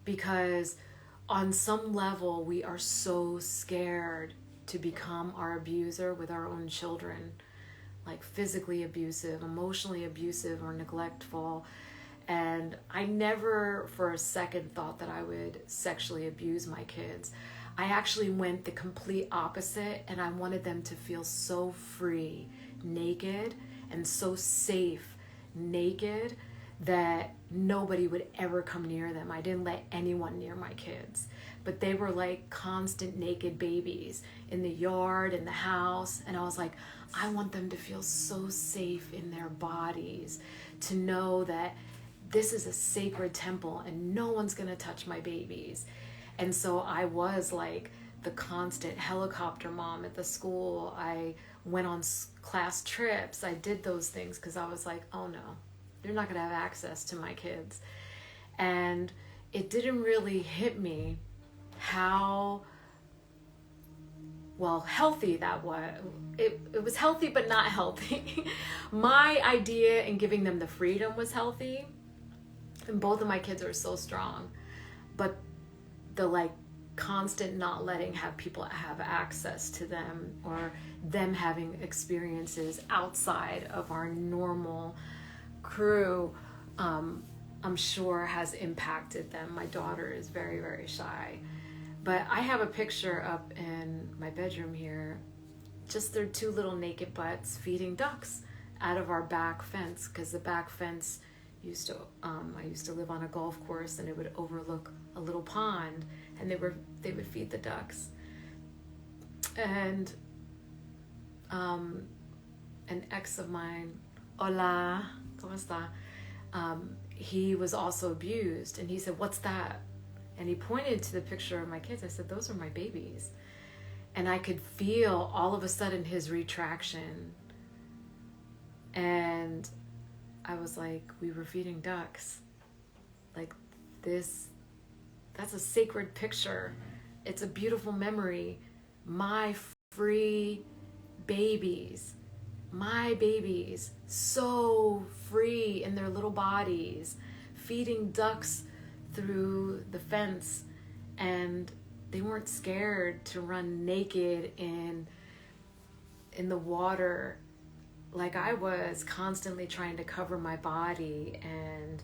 Because on some level, we are so scared to become our abuser with our own children. Like physically abusive, emotionally abusive, or neglectful. And I never for a second thought that I would sexually abuse my kids. I actually went the complete opposite, and I wanted them to feel so free, naked, and so safe, naked, that nobody would ever come near them. I didn't let anyone near my kids. But they were like constant naked babies in the yard, in the house. And I was like, I want them to feel so safe in their bodies, to know that this is a sacred temple and no one's gonna touch my babies. And so I was like the constant helicopter mom at the school. I went on class trips. I did those things because I was like, oh no, they're not gonna have access to my kids. And it didn't really hit me how healthy that was. It was healthy but not healthy. My idea in giving them the freedom was healthy, and both of my kids are so strong, but the like constant not letting have people have access to them, or them having experiences outside of our normal crew, I'm sure has impacted them. My daughter is very, very shy. But I have a picture up in my bedroom here. Just their 2 little naked butts feeding ducks out of our back fence, because the back fence I used to live on a golf course, and it would overlook a little pond, and they would feed the ducks. And an ex of mine, hola, ¿cómo está? He was also abused, and he said, what's that? And he pointed to the picture of my kids. I said, those are my babies. And I could feel all of a sudden his retraction. And I was like, we were feeding ducks. Like this, that's a sacred picture. It's a beautiful memory. My free babies. my babies so free in their little bodies, feeding ducks through the fence, and they weren't scared to run naked in the water like I was, constantly trying to cover my body and,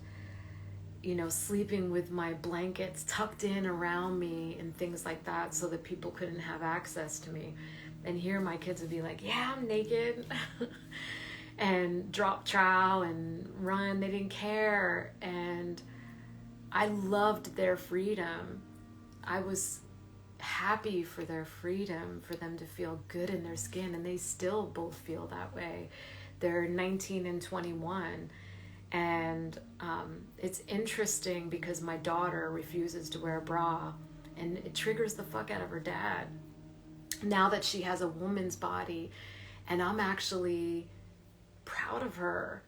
sleeping with my blankets tucked in around me and things like that so that people couldn't have access to me. And here my kids would be like, yeah, I'm naked and drop trow and run. They didn't care. And I loved their freedom. I was happy for their freedom, for them to feel good in their skin. And they still both feel that way. They're 19 and 21. And it's interesting because my daughter refuses to wear a bra, and it triggers the fuck out of her dad now that she has a woman's body. And I'm actually proud of her.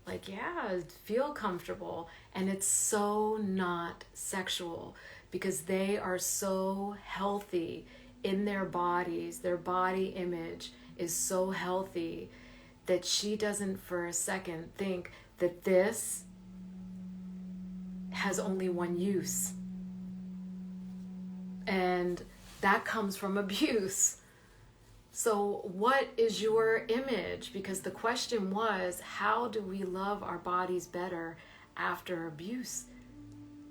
Like, yeah, feel comfortable. And it's so not sexual because they are so healthy in their bodies. Their body image is so healthy that she doesn't for a second think that this has only one use. And that comes from abuse. So what is your image? Because the question was, how do we love our bodies better after abuse?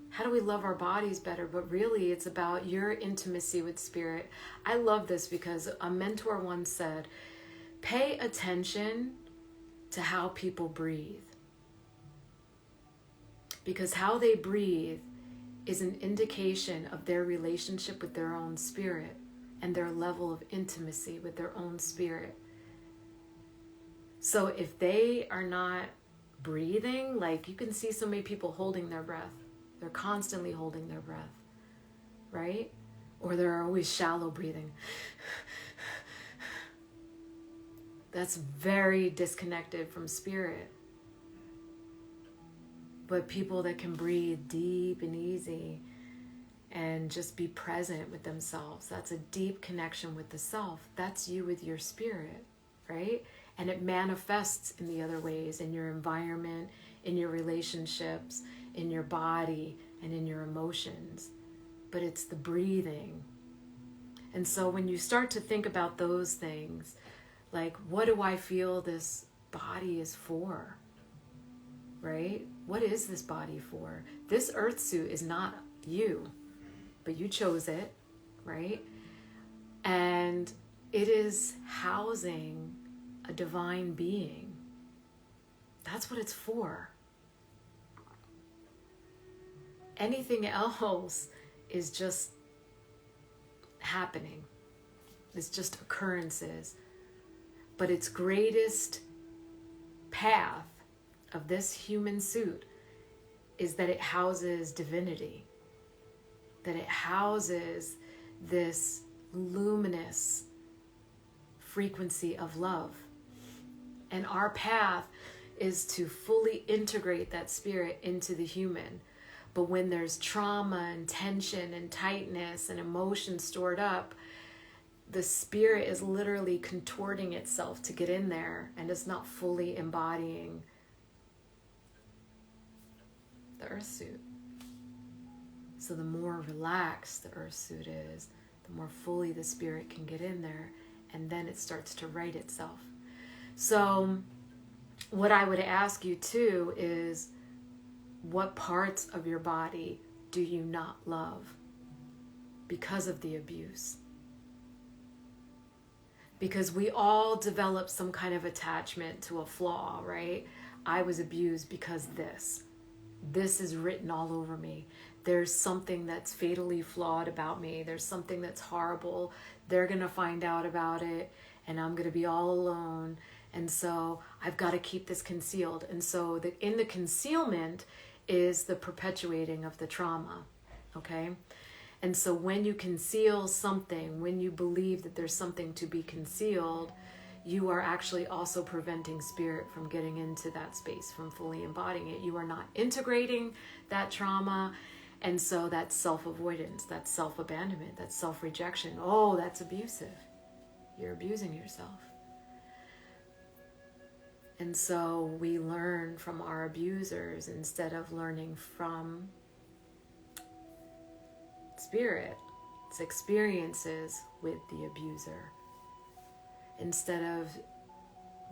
How do we love our bodies better? But really, it's about your intimacy with spirit. I love this because a mentor once said, pay attention to how people breathe. Because how they breathe is an indication of their relationship with their own spirit and their level of intimacy with their own spirit. So if they are not breathing, like you can see so many people holding their breath. They're constantly holding their breath, right? Or they're always shallow breathing. That's very disconnected from spirit. But people that can breathe deep and easy and just be present with themselves, that's a deep connection with the self. That's you with your spirit, right? And it manifests in the other ways, in your environment, in your relationships, in your body, and in your emotions. But it's the breathing. And so when you start to think about those things, like, what do I feel this body is for? Right? What is this body for? This earth suit is not you, but you chose it, right? And it is housing a divine being. That's what it's for. Anything else is just happening. It's just occurrences. But its greatest path of this human suit is that it houses divinity, that it houses this luminous frequency of love. And our path is to fully integrate that spirit into the human. But when there's trauma and tension and tightness and emotion stored up, the spirit is literally contorting itself to get in there, and it's not fully embodying the earth suit. So the more relaxed the earth suit is, the more fully the spirit can get in there, and then it starts to right itself. So what I would ask you too is, what parts of your body do you not love because of the abuse? Because we all develop some kind of attachment to a flaw, right? I was abused because this is written all over me. There's something that's fatally flawed about me. There's something that's horrible. They're going to find out about it, and I'm going to be all alone. And so I've got to keep this concealed. And so in the concealment is the perpetuating of the trauma, okay? And so when you conceal something, when you believe that there's something to be concealed, you are actually also preventing spirit from getting into that space, from fully embodying it. You are not integrating that trauma. And so that's self-avoidance, that's self-abandonment, that's self-rejection. Oh, that's abusive. You're abusing yourself. And so we learn from our abusers instead of learning from spirit. It's experiences with the abuser. Instead of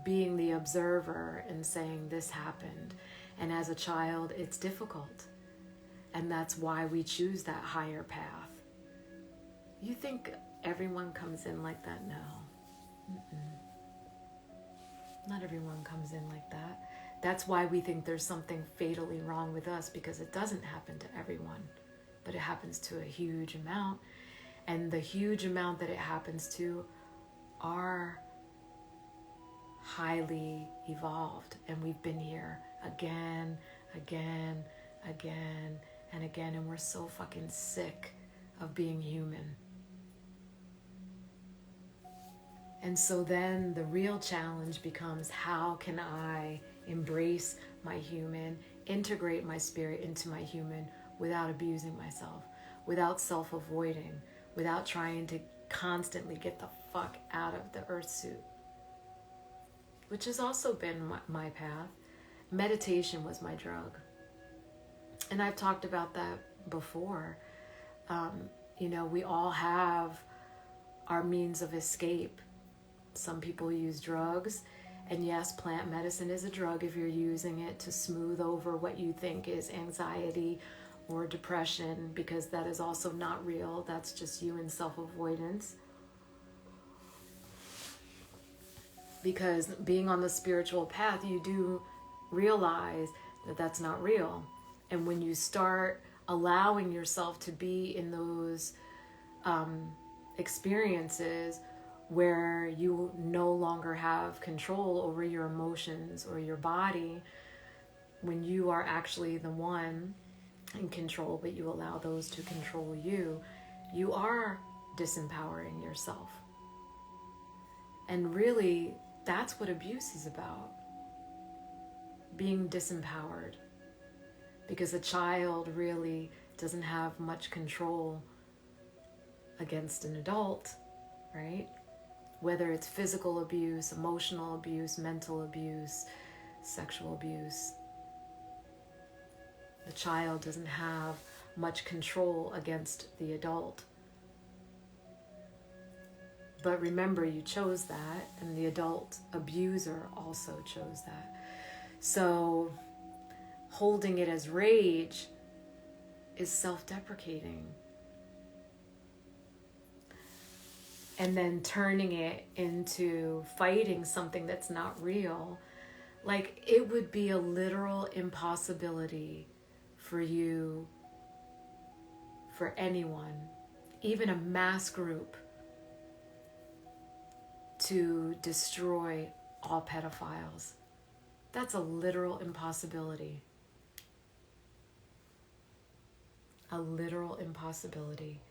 being the observer and saying this happened. And as a child, it's difficult. And that's why we choose that higher path. You think everyone comes in like that? No. Not everyone comes in like that. That's why we think there's something fatally wrong with us, because it doesn't happen to everyone, but it happens to a huge amount. And the huge amount that it happens to are highly evolved. And we've been here again, and again. And we're so fucking sick of being human. And so then the real challenge becomes, how can I embrace my human, integrate my spirit into my human without abusing myself, without self-avoiding, without trying to constantly get the fuck out of the earth suit, which has also been my path. Meditation was my drug. And I've talked about that before. We all have our means of escape. Some people use drugs, and yes, plant medicine is a drug if you're using it to smooth over what you think is anxiety or depression, because that is also not real. That's just you in self-avoidance. Because being on the spiritual path, you do realize that that's not real. And when you start allowing yourself to be in those experiences where you no longer have control over your emotions or your body, when you are actually the one in control, but you allow those to control you, you are disempowering yourself. And really, that's what abuse is about. Being disempowered. Because a child really doesn't have much control against an adult, right? Whether it's physical abuse, emotional abuse, mental abuse, sexual abuse. The child doesn't have much control against the adult. But remember, you chose that, and the adult abuser also chose that. So holding it as rage is self-deprecating. And then turning it into fighting something that's not real. Like, it would be a literal impossibility for you, for anyone, even a mass group, to destroy all pedophiles. That's a literal impossibility. A literal impossibility.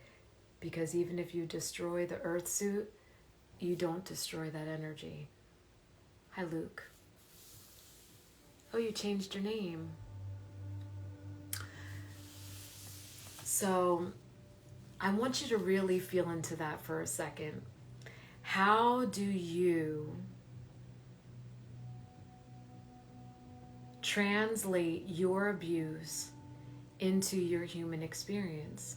Because even if you destroy the earth suit, you don't destroy that energy. Hi, Luke. Oh, you changed your name. So I want you to really feel into that for a second. How do you translate your abuse into your human experience?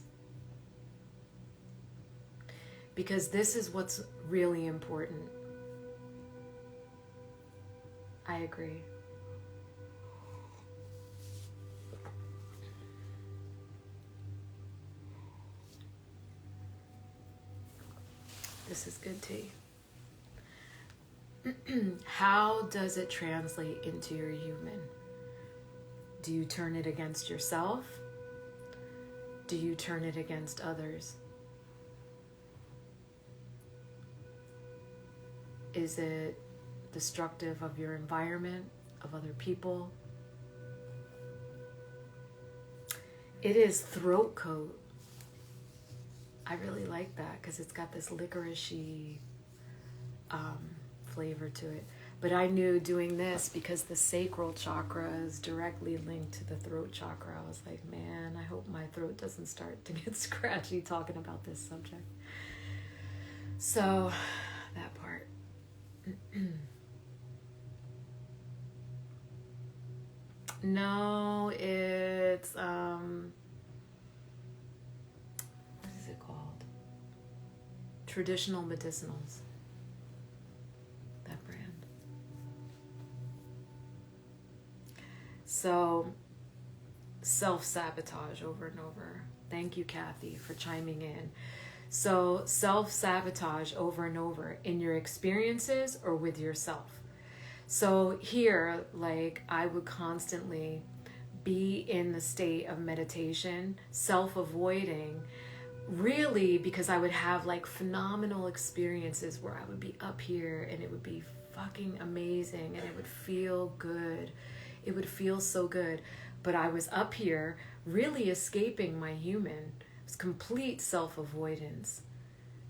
Because this is what's really important. I agree. This is good tea. How does it translate into your human? Do you turn it against yourself? Do you turn it against others? Is it destructive of your environment, of other people? It is throat coat. I really like that because it's got this licoricey flavor to it. But I knew doing this, because the sacral chakra is directly linked to the throat chakra. I was like, man, I hope my throat doesn't start to get scratchy talking about this subject. So, that part. No, it's what is it called? Traditional Medicinals. That brand. So, self-sabotage over and over. Thank you, Kathy, for chiming in. So, self-sabotage over and over in your experiences or with yourself. So here, like, I would constantly be in the state of meditation, self-avoiding, really because I would have like phenomenal experiences where I would be up here and it would be fucking amazing and it would feel good. It would feel so good. But I was up here really escaping my human. It was complete self-avoidance.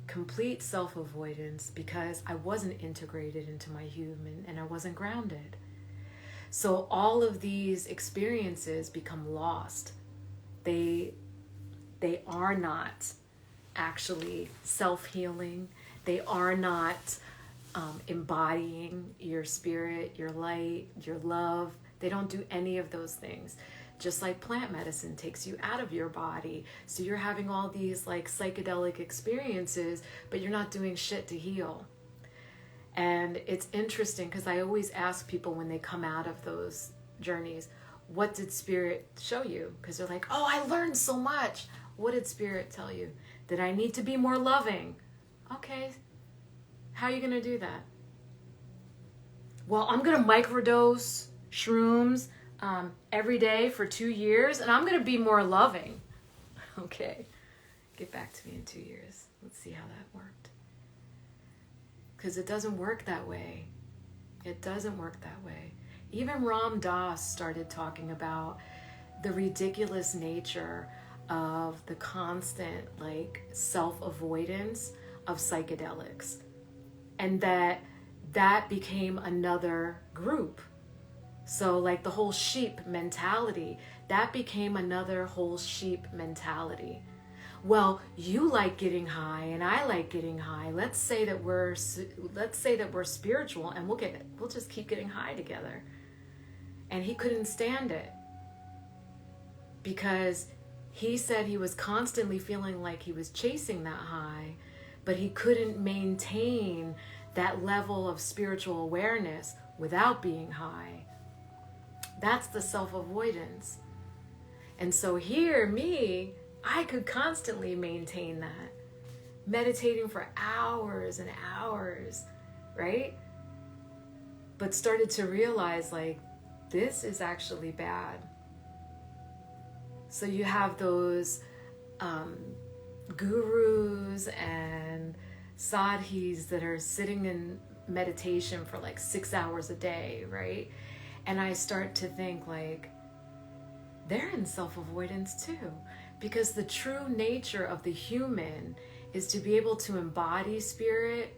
Complete self-avoidance because I wasn't integrated into my human and I wasn't grounded. So all of these experiences become lost. They are not actually self-healing. They are not embodying your spirit, your light, your love. They don't do any of those things. Just like plant medicine takes you out of your body. So you're having all these like psychedelic experiences, but you're not doing shit to heal. And it's interesting because I always ask people when they come out of those journeys, what did spirit show you? Because they're like, oh, I learned so much. What did spirit tell you? That I need to be more loving. Okay, how are you going to do that? Well, I'm going to microdose shrooms every day for 2 years, and I'm going to be more loving. Okay, get back to me in 2 years. Let's see how that worked. Because it doesn't work that way. It doesn't work that way. Even Ram Dass started talking about the ridiculous nature of the constant like self-avoidance of psychedelics, and that became another group. So like the whole sheep mentality, that became another whole sheep mentality. Well, you like getting high and I like getting high. Let's say that we're spiritual and we'll just keep getting high together. And he couldn't stand it because he said he was constantly feeling like he was chasing that high, but he couldn't maintain that level of spiritual awareness without being high. That's the self-avoidance. And so here, I could constantly maintain that. Meditating for hours and hours, right? But started to realize, like, this is actually bad. So you have those gurus and sadhis that are sitting in meditation for like 6 hours a day, right? And I start to think like, they're in self-avoidance too. Because the true nature of the human is to be able to embody spirit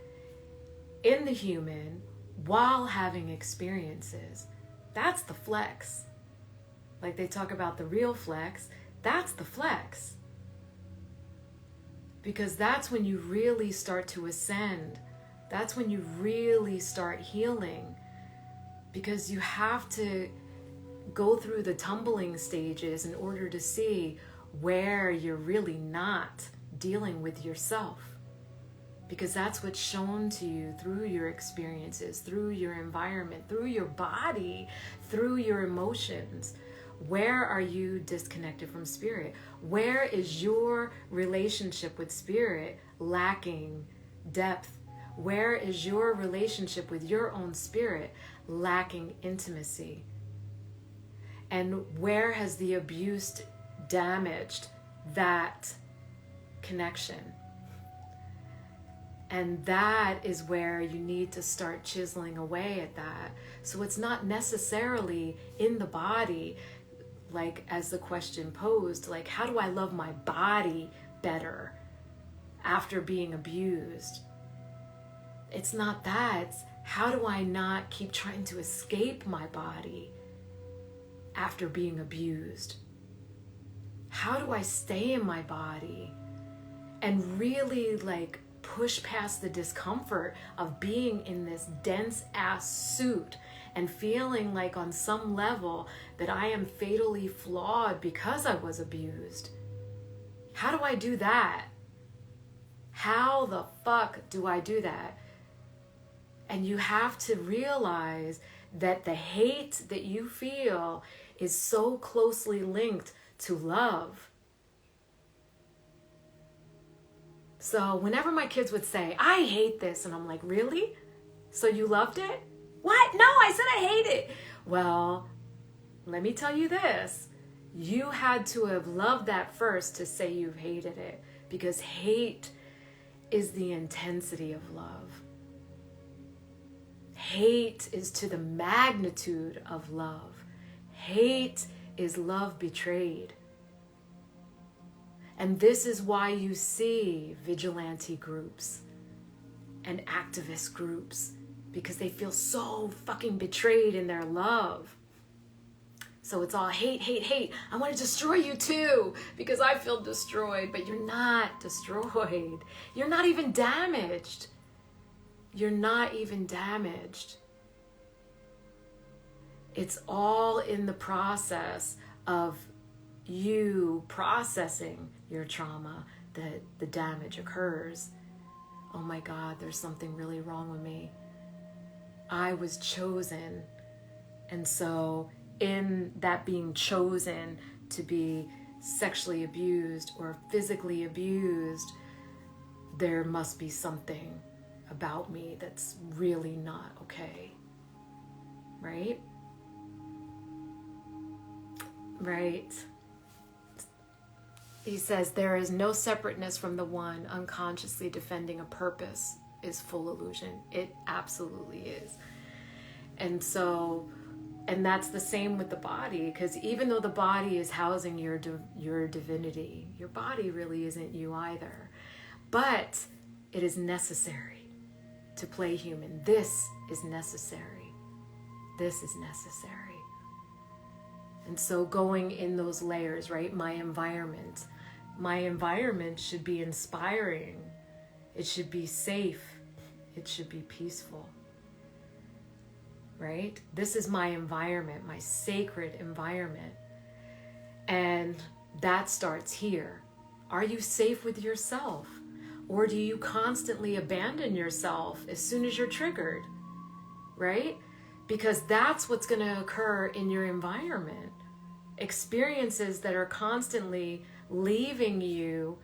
in the human while having experiences. That's the flex. Like they talk about the real flex, that's the flex. Because that's when you really start to ascend. That's when you really start healing. Because you have to go through the tumbling stages in order to see where you're really not dealing with yourself. Because that's what's shown to you through your experiences, through your environment, through your body, through your emotions. Where are you disconnected from spirit? Where is your relationship with spirit lacking depth? Where is your relationship with your own spirit lacking intimacy? And where has the abuse damaged that connection? And that is where you need to start chiseling away at that. So it's not necessarily in the body, like as the question posed, like how do I love my body better after being abused? It's not that. It's how do I not keep trying to escape my body after being abused? How do I stay in my body and really like push past the discomfort of being in this dense ass suit and feeling like on some level that I am fatally flawed because I was abused. How do I do that? How the fuck do I do that? And you have to realize that the hate that you feel is so closely linked to love. So whenever my kids would say, I hate this, and I'm like, really? So you loved it? What? No, I said I hate it. Well, let me tell you this. You had to have loved that first to say you've hated it, because hate is the intensity of love. Hate is to the magnitude of love. Hate is love betrayed. And this is why you see vigilante groups and activist groups, because they feel so fucking betrayed in their love. So it's all hate, hate, hate. I want to destroy you too because I feel destroyed. But you're not destroyed. You're not even damaged. You're not even damaged. It's all in the process of you processing your trauma that the damage occurs. Oh my God, there's something really wrong with me. I was chosen. And so in that being chosen to be sexually abused or physically abused, there must be something about me that's really not okay. Right? Right. He says, there is no separateness from the one. Unconsciously defending a purpose is full illusion. It absolutely is. And so, and that's the same with the body, because even though the body is housing your divinity, your body really isn't you either. But it is necessary to play human. This is necessary. This is necessary. And so going in those layers, right? My environment should be inspiring. It should be safe. It should be peaceful. Right? This is my environment, my sacred environment. And that starts here. Are you safe with yourself? Or do you constantly abandon yourself as soon as you're triggered? Right? Because that's what's going to occur in your environment. Experiences that are constantly leaving you,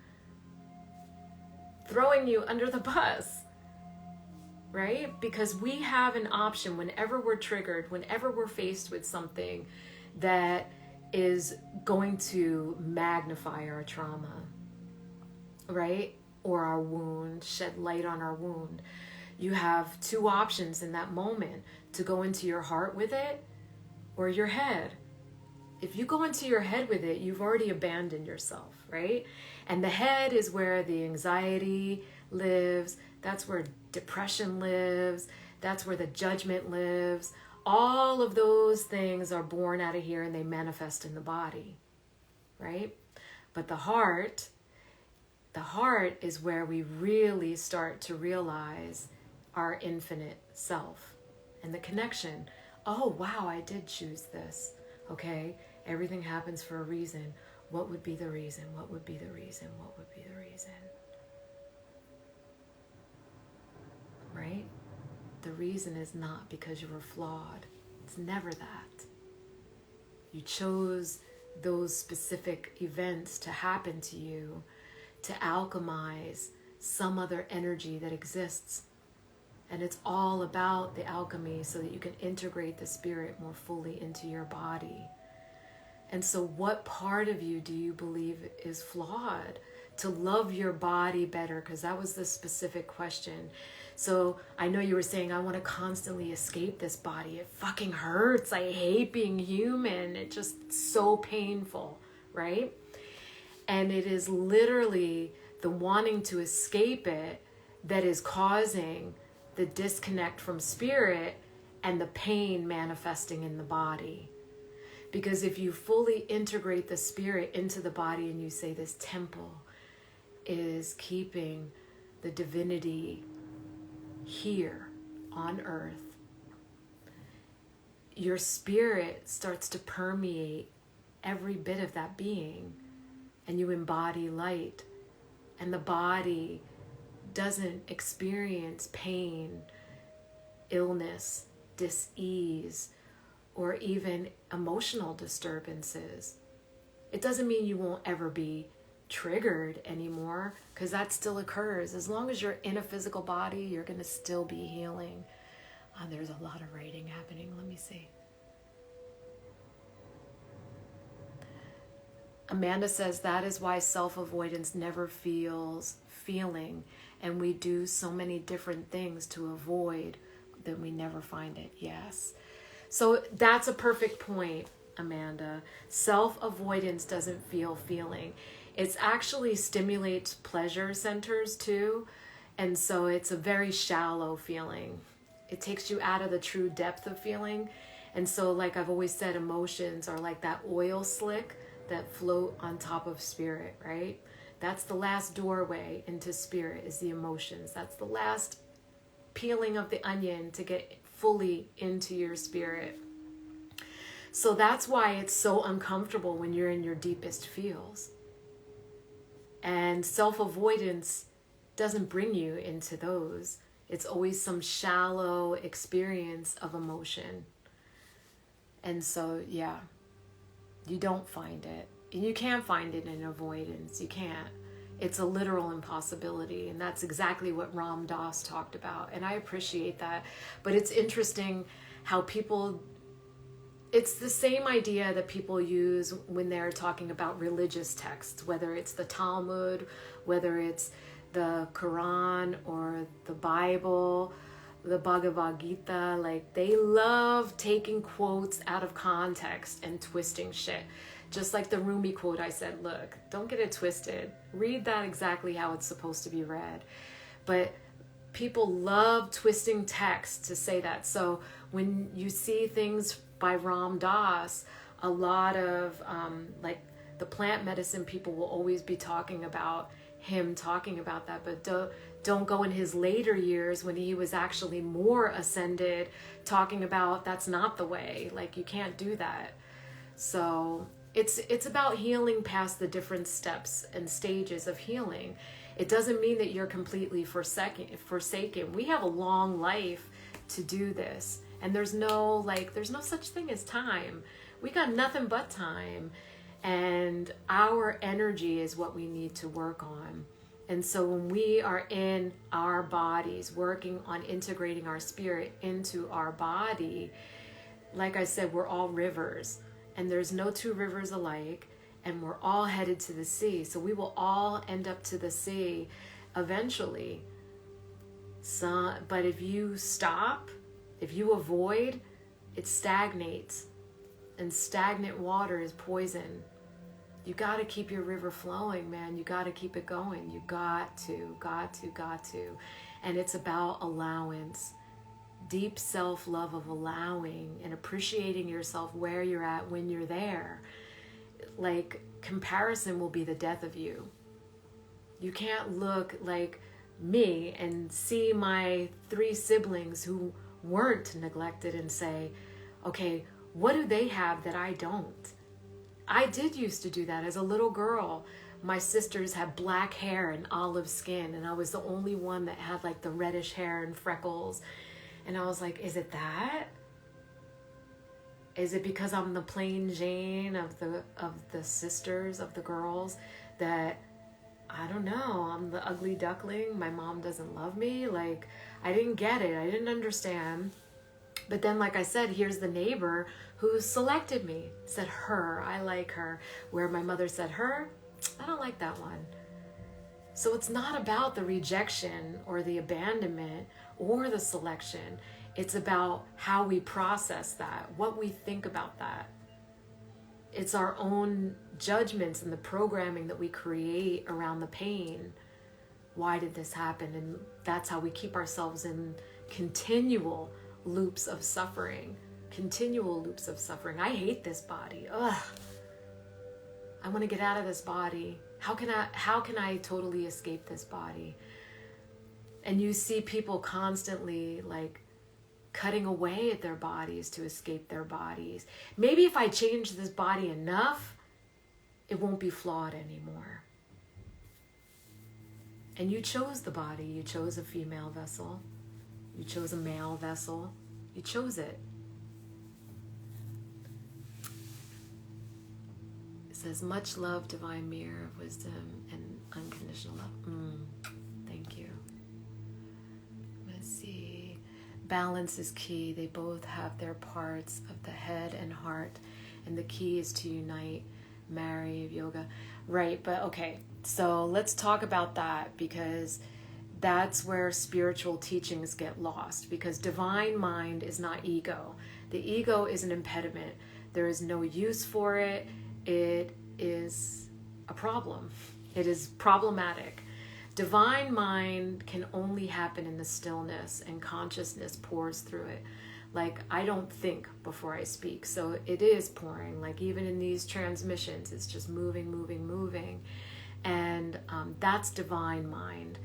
throwing you under the bus. Right? Because we have an option whenever we're triggered, whenever we're faced with something that is going to magnify our trauma, right? Or our wound, shed light on our wound. You have two options in that moment: to go into your heart with it or your head. If you go into your head with it, you've already abandoned yourself, right? And the head is where the anxiety lives. That's where depression lives. That's where the judgment lives. All of those things are born out of here and they manifest in the body, right? But the heart is where we really start to realize our infinite self and the connection. Oh, wow, I did choose this. Okay, everything happens for a reason. What would be the reason? What would be the reason? What would be the reason? Right? The reason is not because you were flawed. It's never that. You chose those specific events to happen to you to alchemize some other energy that exists. And it's all about the alchemy so that you can integrate the spirit more fully into your body. And so what part of you do you believe is flawed? To love your body better, because that was the specific question. So I know you were saying, I want to constantly escape this body. It fucking hurts. I hate being human. It's just so painful, right? And it is literally the wanting to escape it that is causing the disconnect from spirit and the pain manifesting in the body. Because if you fully integrate the spirit into the body and you say this temple is keeping the divinity here on earth, your spirit starts to permeate every bit of that being, and you embody light, and the body doesn't experience pain, illness, dis-ease, or even emotional disturbances. It doesn't mean you won't ever be triggered anymore, because that still occurs. As long as you're in a physical body, you're going to still be healing. There's a lot of writing happening. Let me see. Amanda says that is why self-avoidance never feels feeling, and we do so many different things to avoid that we never find it. Yes. So that's a perfect point, Amanda. Self-avoidance doesn't feel feeling. It actually stimulates pleasure centers too, and so it's a very shallow feeling. It takes you out of the true depth of feeling. And so, like I've always said, emotions are like that oil slick that float on top of spirit, right? That's the last doorway into spirit, is the emotions. That's the last peeling of the onion to get fully into your spirit. So that's why it's so uncomfortable when you're in your deepest feels. And self-avoidance doesn't bring you into those. It's always some shallow experience of emotion. And so, yeah, you don't find it. And you can't find it in avoidance. You can't. It's a literal impossibility. And that's exactly what Ram Dass talked about. And I appreciate that. But it's interesting how people, it's the same idea that people use when they're talking about religious texts, whether it's the Talmud, whether it's the Quran or the Bible, the Bhagavad Gita. Like, they love taking quotes out of context and twisting shit. Just like the Rumi quote I said, look, don't get it twisted. Read that exactly how it's supposed to be read. But people love twisting text to say that. So when you see things by Ram Dass, a lot of like the plant medicine people will always be talking about him talking about that, but don't go in his later years when he was actually more ascended talking about that's not the way. Like, you can't do that. So it's about healing past the different steps and stages of healing. It doesn't mean that you're completely forsaken. We have a long life to do this, and there's no such thing as time. We got nothing but time. And our energy is what we need to work on. And so when we are in our bodies, working on integrating our spirit into our body, like I said, we're all rivers. And there's no two rivers alike. And we're all headed to the sea. So we will all end up to the sea eventually. But if you stop, if you avoid, it stagnates. And stagnant water is poison. You got to keep your river flowing, man. You got to keep it going. You got to. And it's about allowance. Deep self-love of allowing and appreciating yourself where you're at when you're there. Like, comparison will be the death of you. You can't look like me and see my 3 siblings who weren't neglected and say, okay, what do they have that I don't? I did used to do that as a little girl. My sisters had black hair and olive skin, and I was the only one that had like the reddish hair and freckles. And I was like, is it that? Is it because I'm the plain Jane of the sisters, of the girls, that, I don't know, I'm the ugly duckling, my mom doesn't love me? Like, I didn't get it. I didn't understand. But then, like I said, here's the neighbor who selected me, said her, I like her. Where my mother said her, I don't like that one. So it's not about the rejection or the abandonment or the selection. It's about how we process that, what we think about that. It's our own judgments and the programming that we create around the pain. Why did this happen? And that's how we keep ourselves in continual loops of suffering. I hate this body. Ugh. I want to get out of this body. How can I totally escape this body? And you see people constantly like cutting away at their bodies to escape their bodies. Maybe if I change this body enough, it won't be flawed anymore. And you chose the body. You chose a female vessel. You chose a male vessel. You chose it. It says, much love, divine mirror of wisdom and unconditional love. Thank you. Let's see. Balance is key. They both have their parts of the head and heart. And the key is to unite. Marry of yoga. Right, but okay. So let's talk about that, because that's where spiritual teachings get lost, because divine mind is not ego. The ego is an impediment. There is no use for it. It is a problem. It is problematic. Divine mind can only happen in the stillness, and consciousness pours through it. Like, I don't think before I speak, so it is pouring. Like, even in these transmissions, it's just moving, moving, moving. And that's divine mind.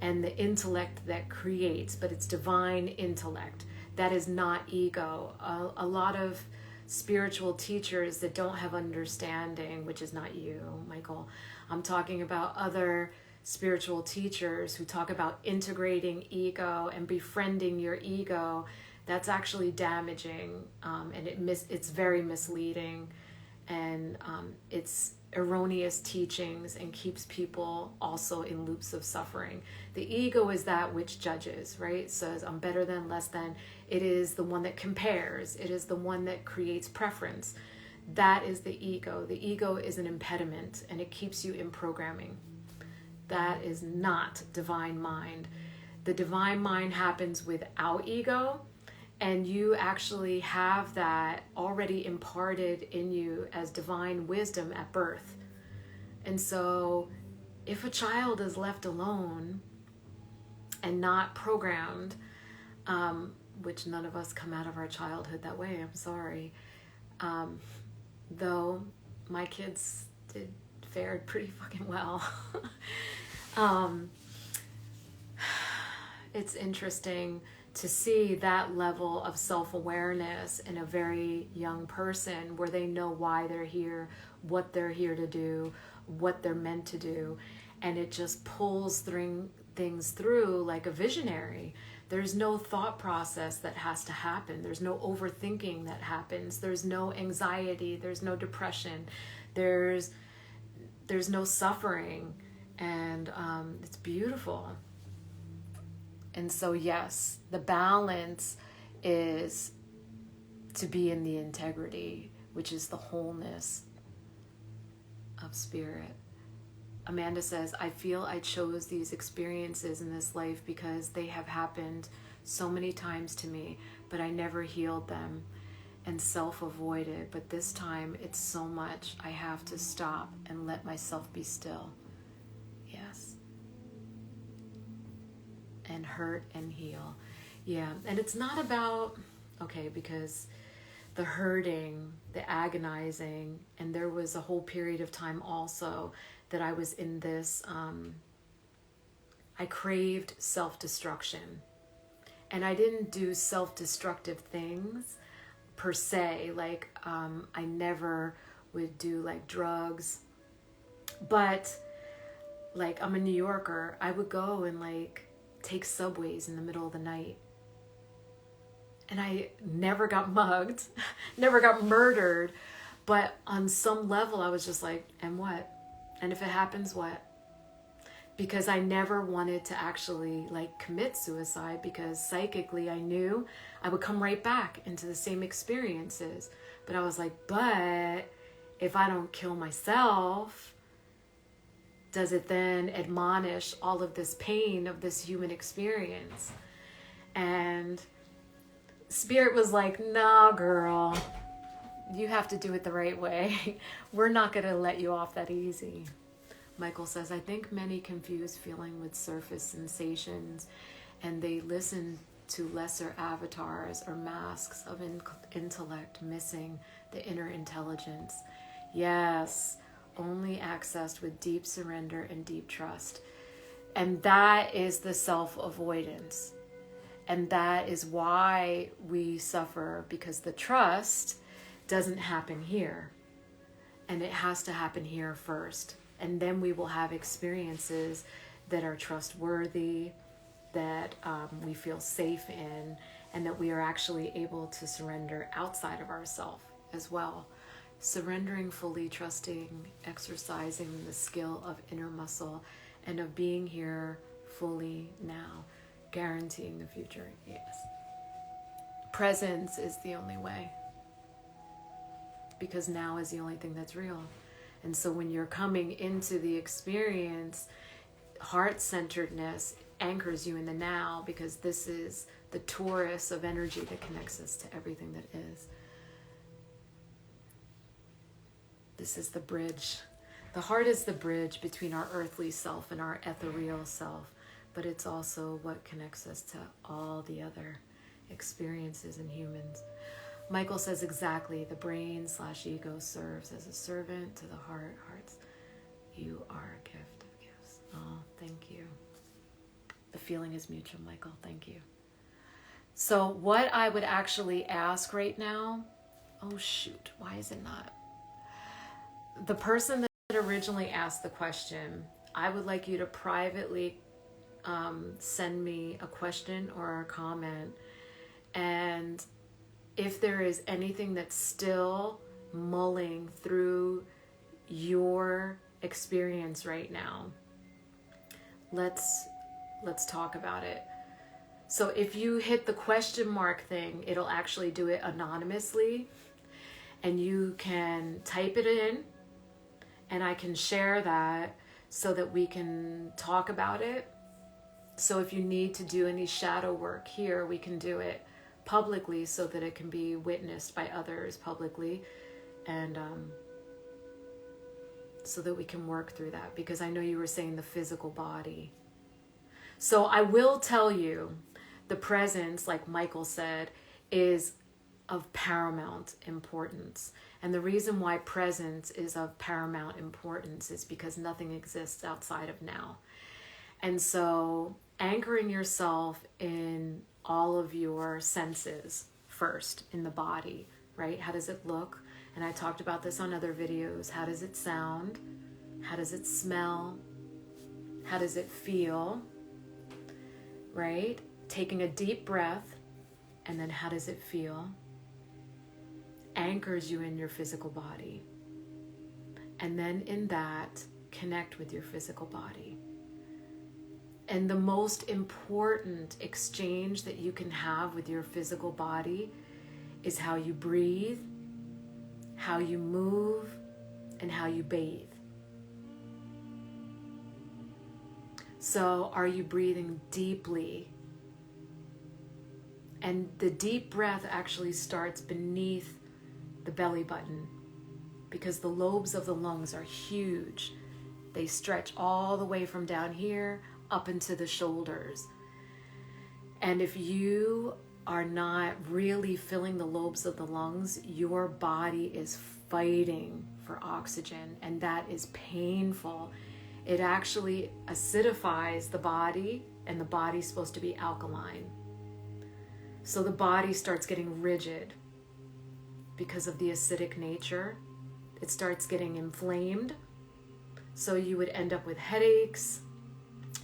And the intellect that creates, but it's divine intellect. That is not ego. A lot of spiritual teachers that don't have understanding, which is not you, Michael. I'm talking about other spiritual teachers who talk about integrating ego and befriending your ego. That's actually damaging, and it's very misleading, and it's erroneous teachings, and keeps people also in loops of suffering. The ego is that which judges, right? It says, I'm better than, less than. It is the one that compares. It is the one that creates preference. That is the ego. The ego is an impediment, and it keeps you in programming. That is not divine mind. The divine mind happens without ego, and you actually have that already imparted in you as divine wisdom at birth. And so if a child is left alone and not programmed, which none of us come out of our childhood that way, I'm sorry. Though my kids fared pretty fucking well. It's interesting to see that level of self-awareness in a very young person, where they know why they're here, what they're here to do, what they're meant to do, and it just pulls things through like a visionary. There's no thought process that has to happen. There's no overthinking that happens. There's no anxiety. There's no depression. There's no suffering, and it's beautiful. And so, yes, the balance is to be in the integrity, which is the wholeness of spirit. Amanda says, I feel I chose these experiences in this life because they have happened so many times to me, but I never healed them and self-avoided. But this time it's so much I have to stop and let myself be still. Yes. And hurt and heal. Yeah. And it's not about, okay, because the hurting, the agonizing, and there was a whole period of time also that I was in this, I craved self-destruction. And I didn't do self-destructive things per se, like I never would do like drugs, but like I'm a New Yorker, I would go and like take subways in the middle of the night. And I never got mugged, never got murdered, but on some level I was just like, and what? And if it happens, what? Because I never wanted to actually like commit suicide, because psychically I knew I would come right back into the same experiences. But I was like, but if I don't kill myself, does it then admonish all of this pain of this human experience? And Spirit was like, nah, girl, you have to do it the right way. We're not going to let you off that easy. Michael says, I think many confuse feeling with surface sensations, and they listen to lesser avatars or masks of intellect, missing the inner intelligence. Yes, only accessed with deep surrender and deep trust. And that is the self-avoidance. And that is why we suffer, because the trust doesn't happen here. And it has to happen here first. And then we will have experiences that are trustworthy, that we feel safe in, and that we are actually able to surrender outside of ourselves as well. Surrendering fully, trusting, exercising the skill of inner muscle and of being here fully now, guaranteeing the future. Yes. Presence is the only way, because now is the only thing that's real. And so when you're coming into the experience, heart-centeredness anchors you in the now, because this is the torus of energy that connects us to everything that is. This is the bridge. The heart is the bridge between our earthly self and our ethereal self, but it's also what connects us to all the other experiences in humans. Michael says exactly, the brain/ego serves as a servant to the heart. Hearts, you are a gift of gifts. Oh, thank you. The feeling is mutual, Michael. Thank you. So what I would actually ask right now, oh shoot, why is it not? The person that originally asked the question, I would like you to privately send me a question or a comment. And if there is anything that's still mulling through your experience right now, let's talk about it. So if you hit the question mark thing, it'll actually do it anonymously, and you can type it in, and I can share that so that we can talk about it. So if you need to do any shadow work here, we can do it publicly so that it can be witnessed by others publicly, and so that we can work through that, because I know you were saying the physical body. So I will tell you, the presence, like Michael said, is of paramount importance. And the reason why presence is of paramount importance is because nothing exists outside of now. And so anchoring yourself in all of your senses first in the body, right? How does it look? And I talked about this on other videos. How does it sound? How does it smell? How does it feel? Right? Taking a deep breath, and then how does it feel? Anchors you in your physical body. And then in that, connect with your physical body. And the most important exchange that you can have with your physical body is how you breathe, how you move, and how you bathe. So are you breathing deeply? And the deep breath actually starts beneath the belly button, because the lobes of the lungs are huge. They stretch all the way from down here up into the shoulders. And if you are not really filling the lobes of the lungs, your body is fighting for oxygen, and that is painful. It actually acidifies the body, and the body's supposed to be alkaline. So the body starts getting rigid because of the acidic nature. It starts getting inflamed. So you would end up with headaches.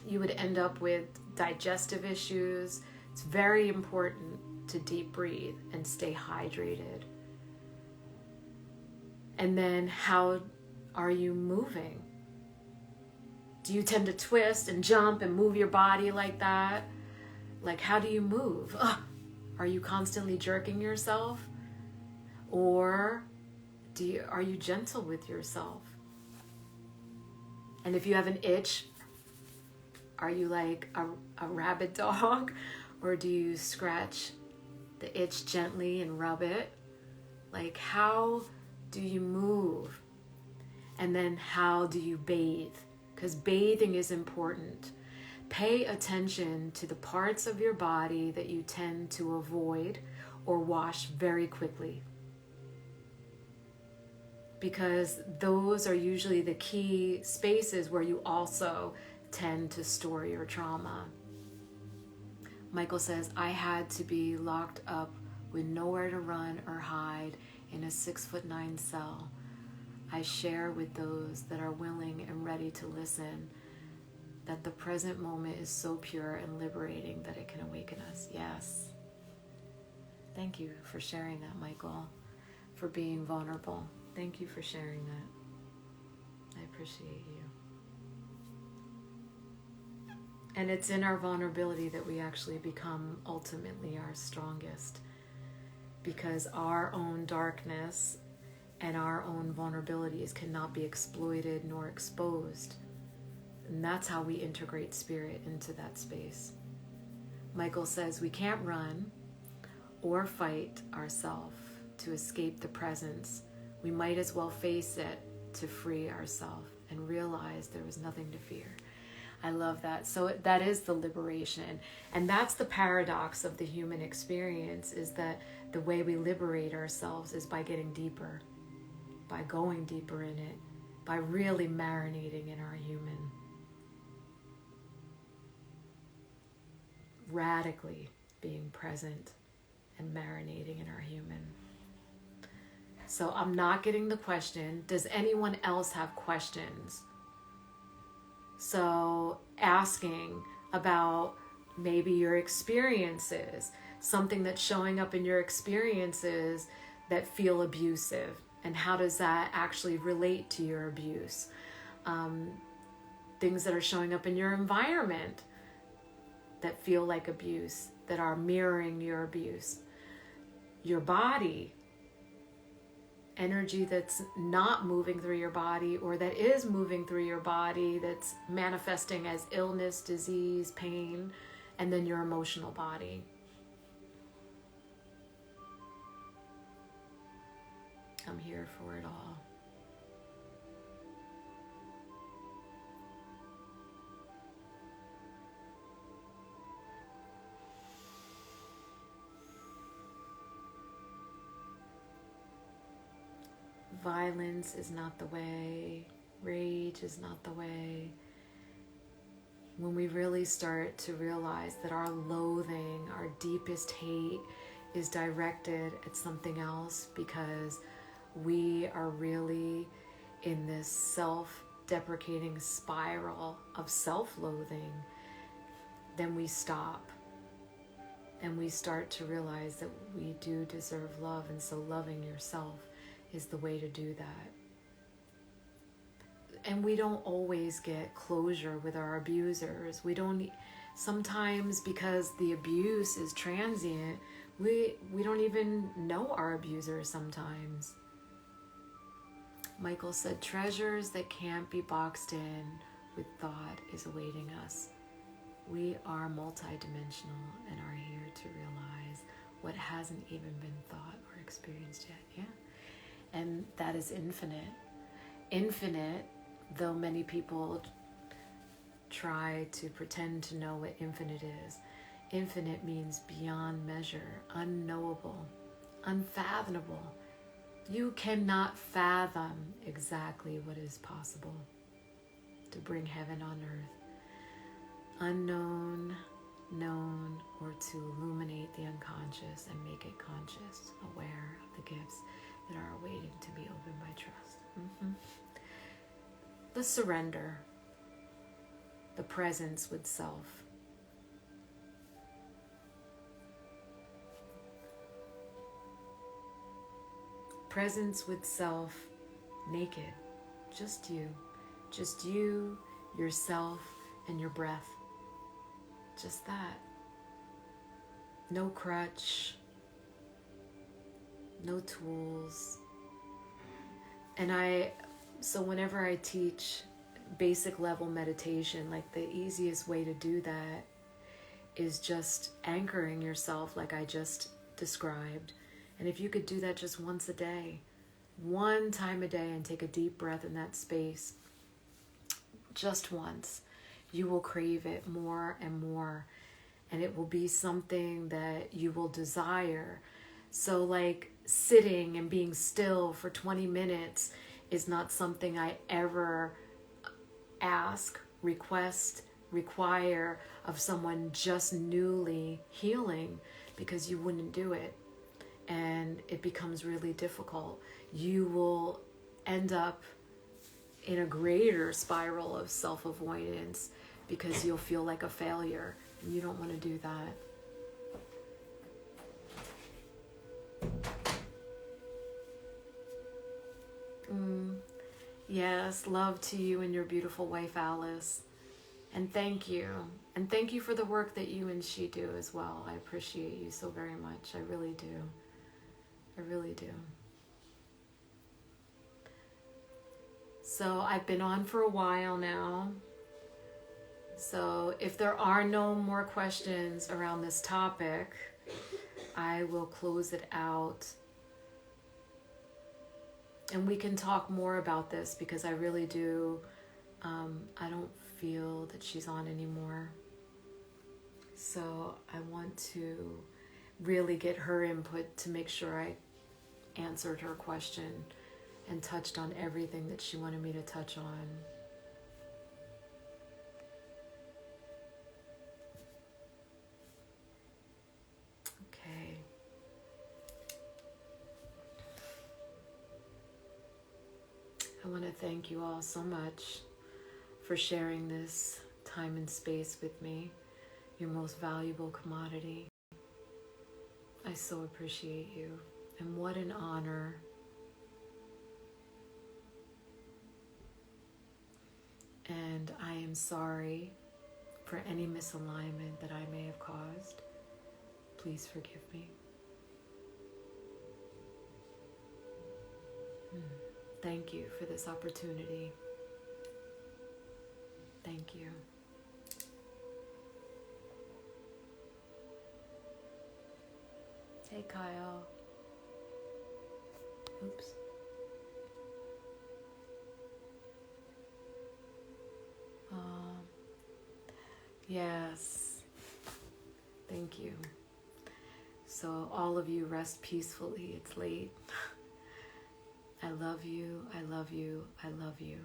You would end up with digestive issues. It's very important to deep breathe and stay hydrated. And then how are you moving? Do you tend to twist and jump and move your body like that? Like, how do you move? Are you constantly jerking yourself? Or are you gentle with yourself? And if you have an itch, are you like a rabid dog? Or do you scratch the itch gently and rub it? Like, how do you move? And then how do you bathe? Because bathing is important. Pay attention to the parts of your body that you tend to avoid or wash very quickly, because those are usually the key spaces where you also tend to store your trauma. Michael says, I had to be locked up with nowhere to run or hide in a 6'9" cell. I share with those that are willing and ready to listen that the present moment is so pure and liberating that it can awaken us. Yes. Thank you for sharing that, Michael, for being vulnerable. Thank you for sharing that. I appreciate you. And it's in our vulnerability that we actually become ultimately our strongest, because our own darkness and our own vulnerabilities cannot be exploited nor exposed. And that's how we integrate spirit into that space. Michael says we can't run or fight ourselves to escape the presence. We might as well face it to free ourselves and realize there was nothing to fear. I love that. So that is the liberation. And that's the paradox of the human experience, is that the way we liberate ourselves is by getting deeper, by going deeper in it, by really marinating in our human. Radically being present and marinating in our human. So I'm not getting the question. Does anyone else have questions? So asking about maybe your experiences, something that's showing up in your experiences that feel abusive, and how does that actually relate to your abuse? Things that are showing up in your environment that feel like abuse, that are mirroring your abuse. Your body, energy that's not moving through your body, or that is moving through your body, that's manifesting as illness, disease, pain, and then your emotional body. I'm here for it all. Violence is not the way. Rage is not the way. When we really start to realize that our loathing, our deepest hate is directed at something else, because we are really in this self-deprecating spiral of self-loathing, then we stop. And we start to realize that we do deserve love, and so loving yourself is the way to do that. And we don't always get closure with our abusers. We don't, sometimes because the abuse is transient, we don't even know our abusers sometimes. Michael said, treasures that can't be boxed in with thought is awaiting us. We are multidimensional and are here to realize what hasn't even been thought or experienced yet. Yeah. And that is infinite. Infinite, though many people try to pretend to know what infinite is. Infinite means beyond measure, unknowable, unfathomable. You cannot fathom exactly what is possible to bring heaven on earth. Unknown, known, or to illuminate the unconscious and make it conscious, aware of the gifts that are waiting to be opened by trust. The surrender, the presence with self. Presence with self, naked, just you, yourself, and your breath. Just that. No crutch, no tools. And so whenever I teach basic level meditation, like the easiest way to do that is just anchoring yourself like I just described. And if you could do that just once a day, one time a day, and take a deep breath in that space, just once, you will crave it more and more. And it will be something that you will desire. So like sitting and being still for 20 minutes is not something I ever ask, request, require of someone just newly healing, because you wouldn't do it. And it becomes really difficult. You will end up in a greater spiral of self-avoidance because you'll feel like a failure. You don't want to do that. Yes, love to you and your beautiful wife, Alice. And thank you. And thank you for the work that you and she do as well. I appreciate you so very much. I really do. I really do. So I've been on for a while now. So if there are no more questions around this topic, I will close it out. And we can talk more about this, because I really do. I don't feel that she's on anymore. So I want to really get her input to make sure I answered her question and touched on everything that she wanted me to touch on. Okay. I want to thank you all so much for sharing this time and space with me, your most valuable commodity. I so appreciate you, and what an honor. And I am sorry for any misalignment that I may have caused. Please forgive me. Thank you for this opportunity. Thank you. Hey, Kyle. Oops. Yes. Thank you. So all of you rest peacefully. It's late. I love you. I love you. I love you.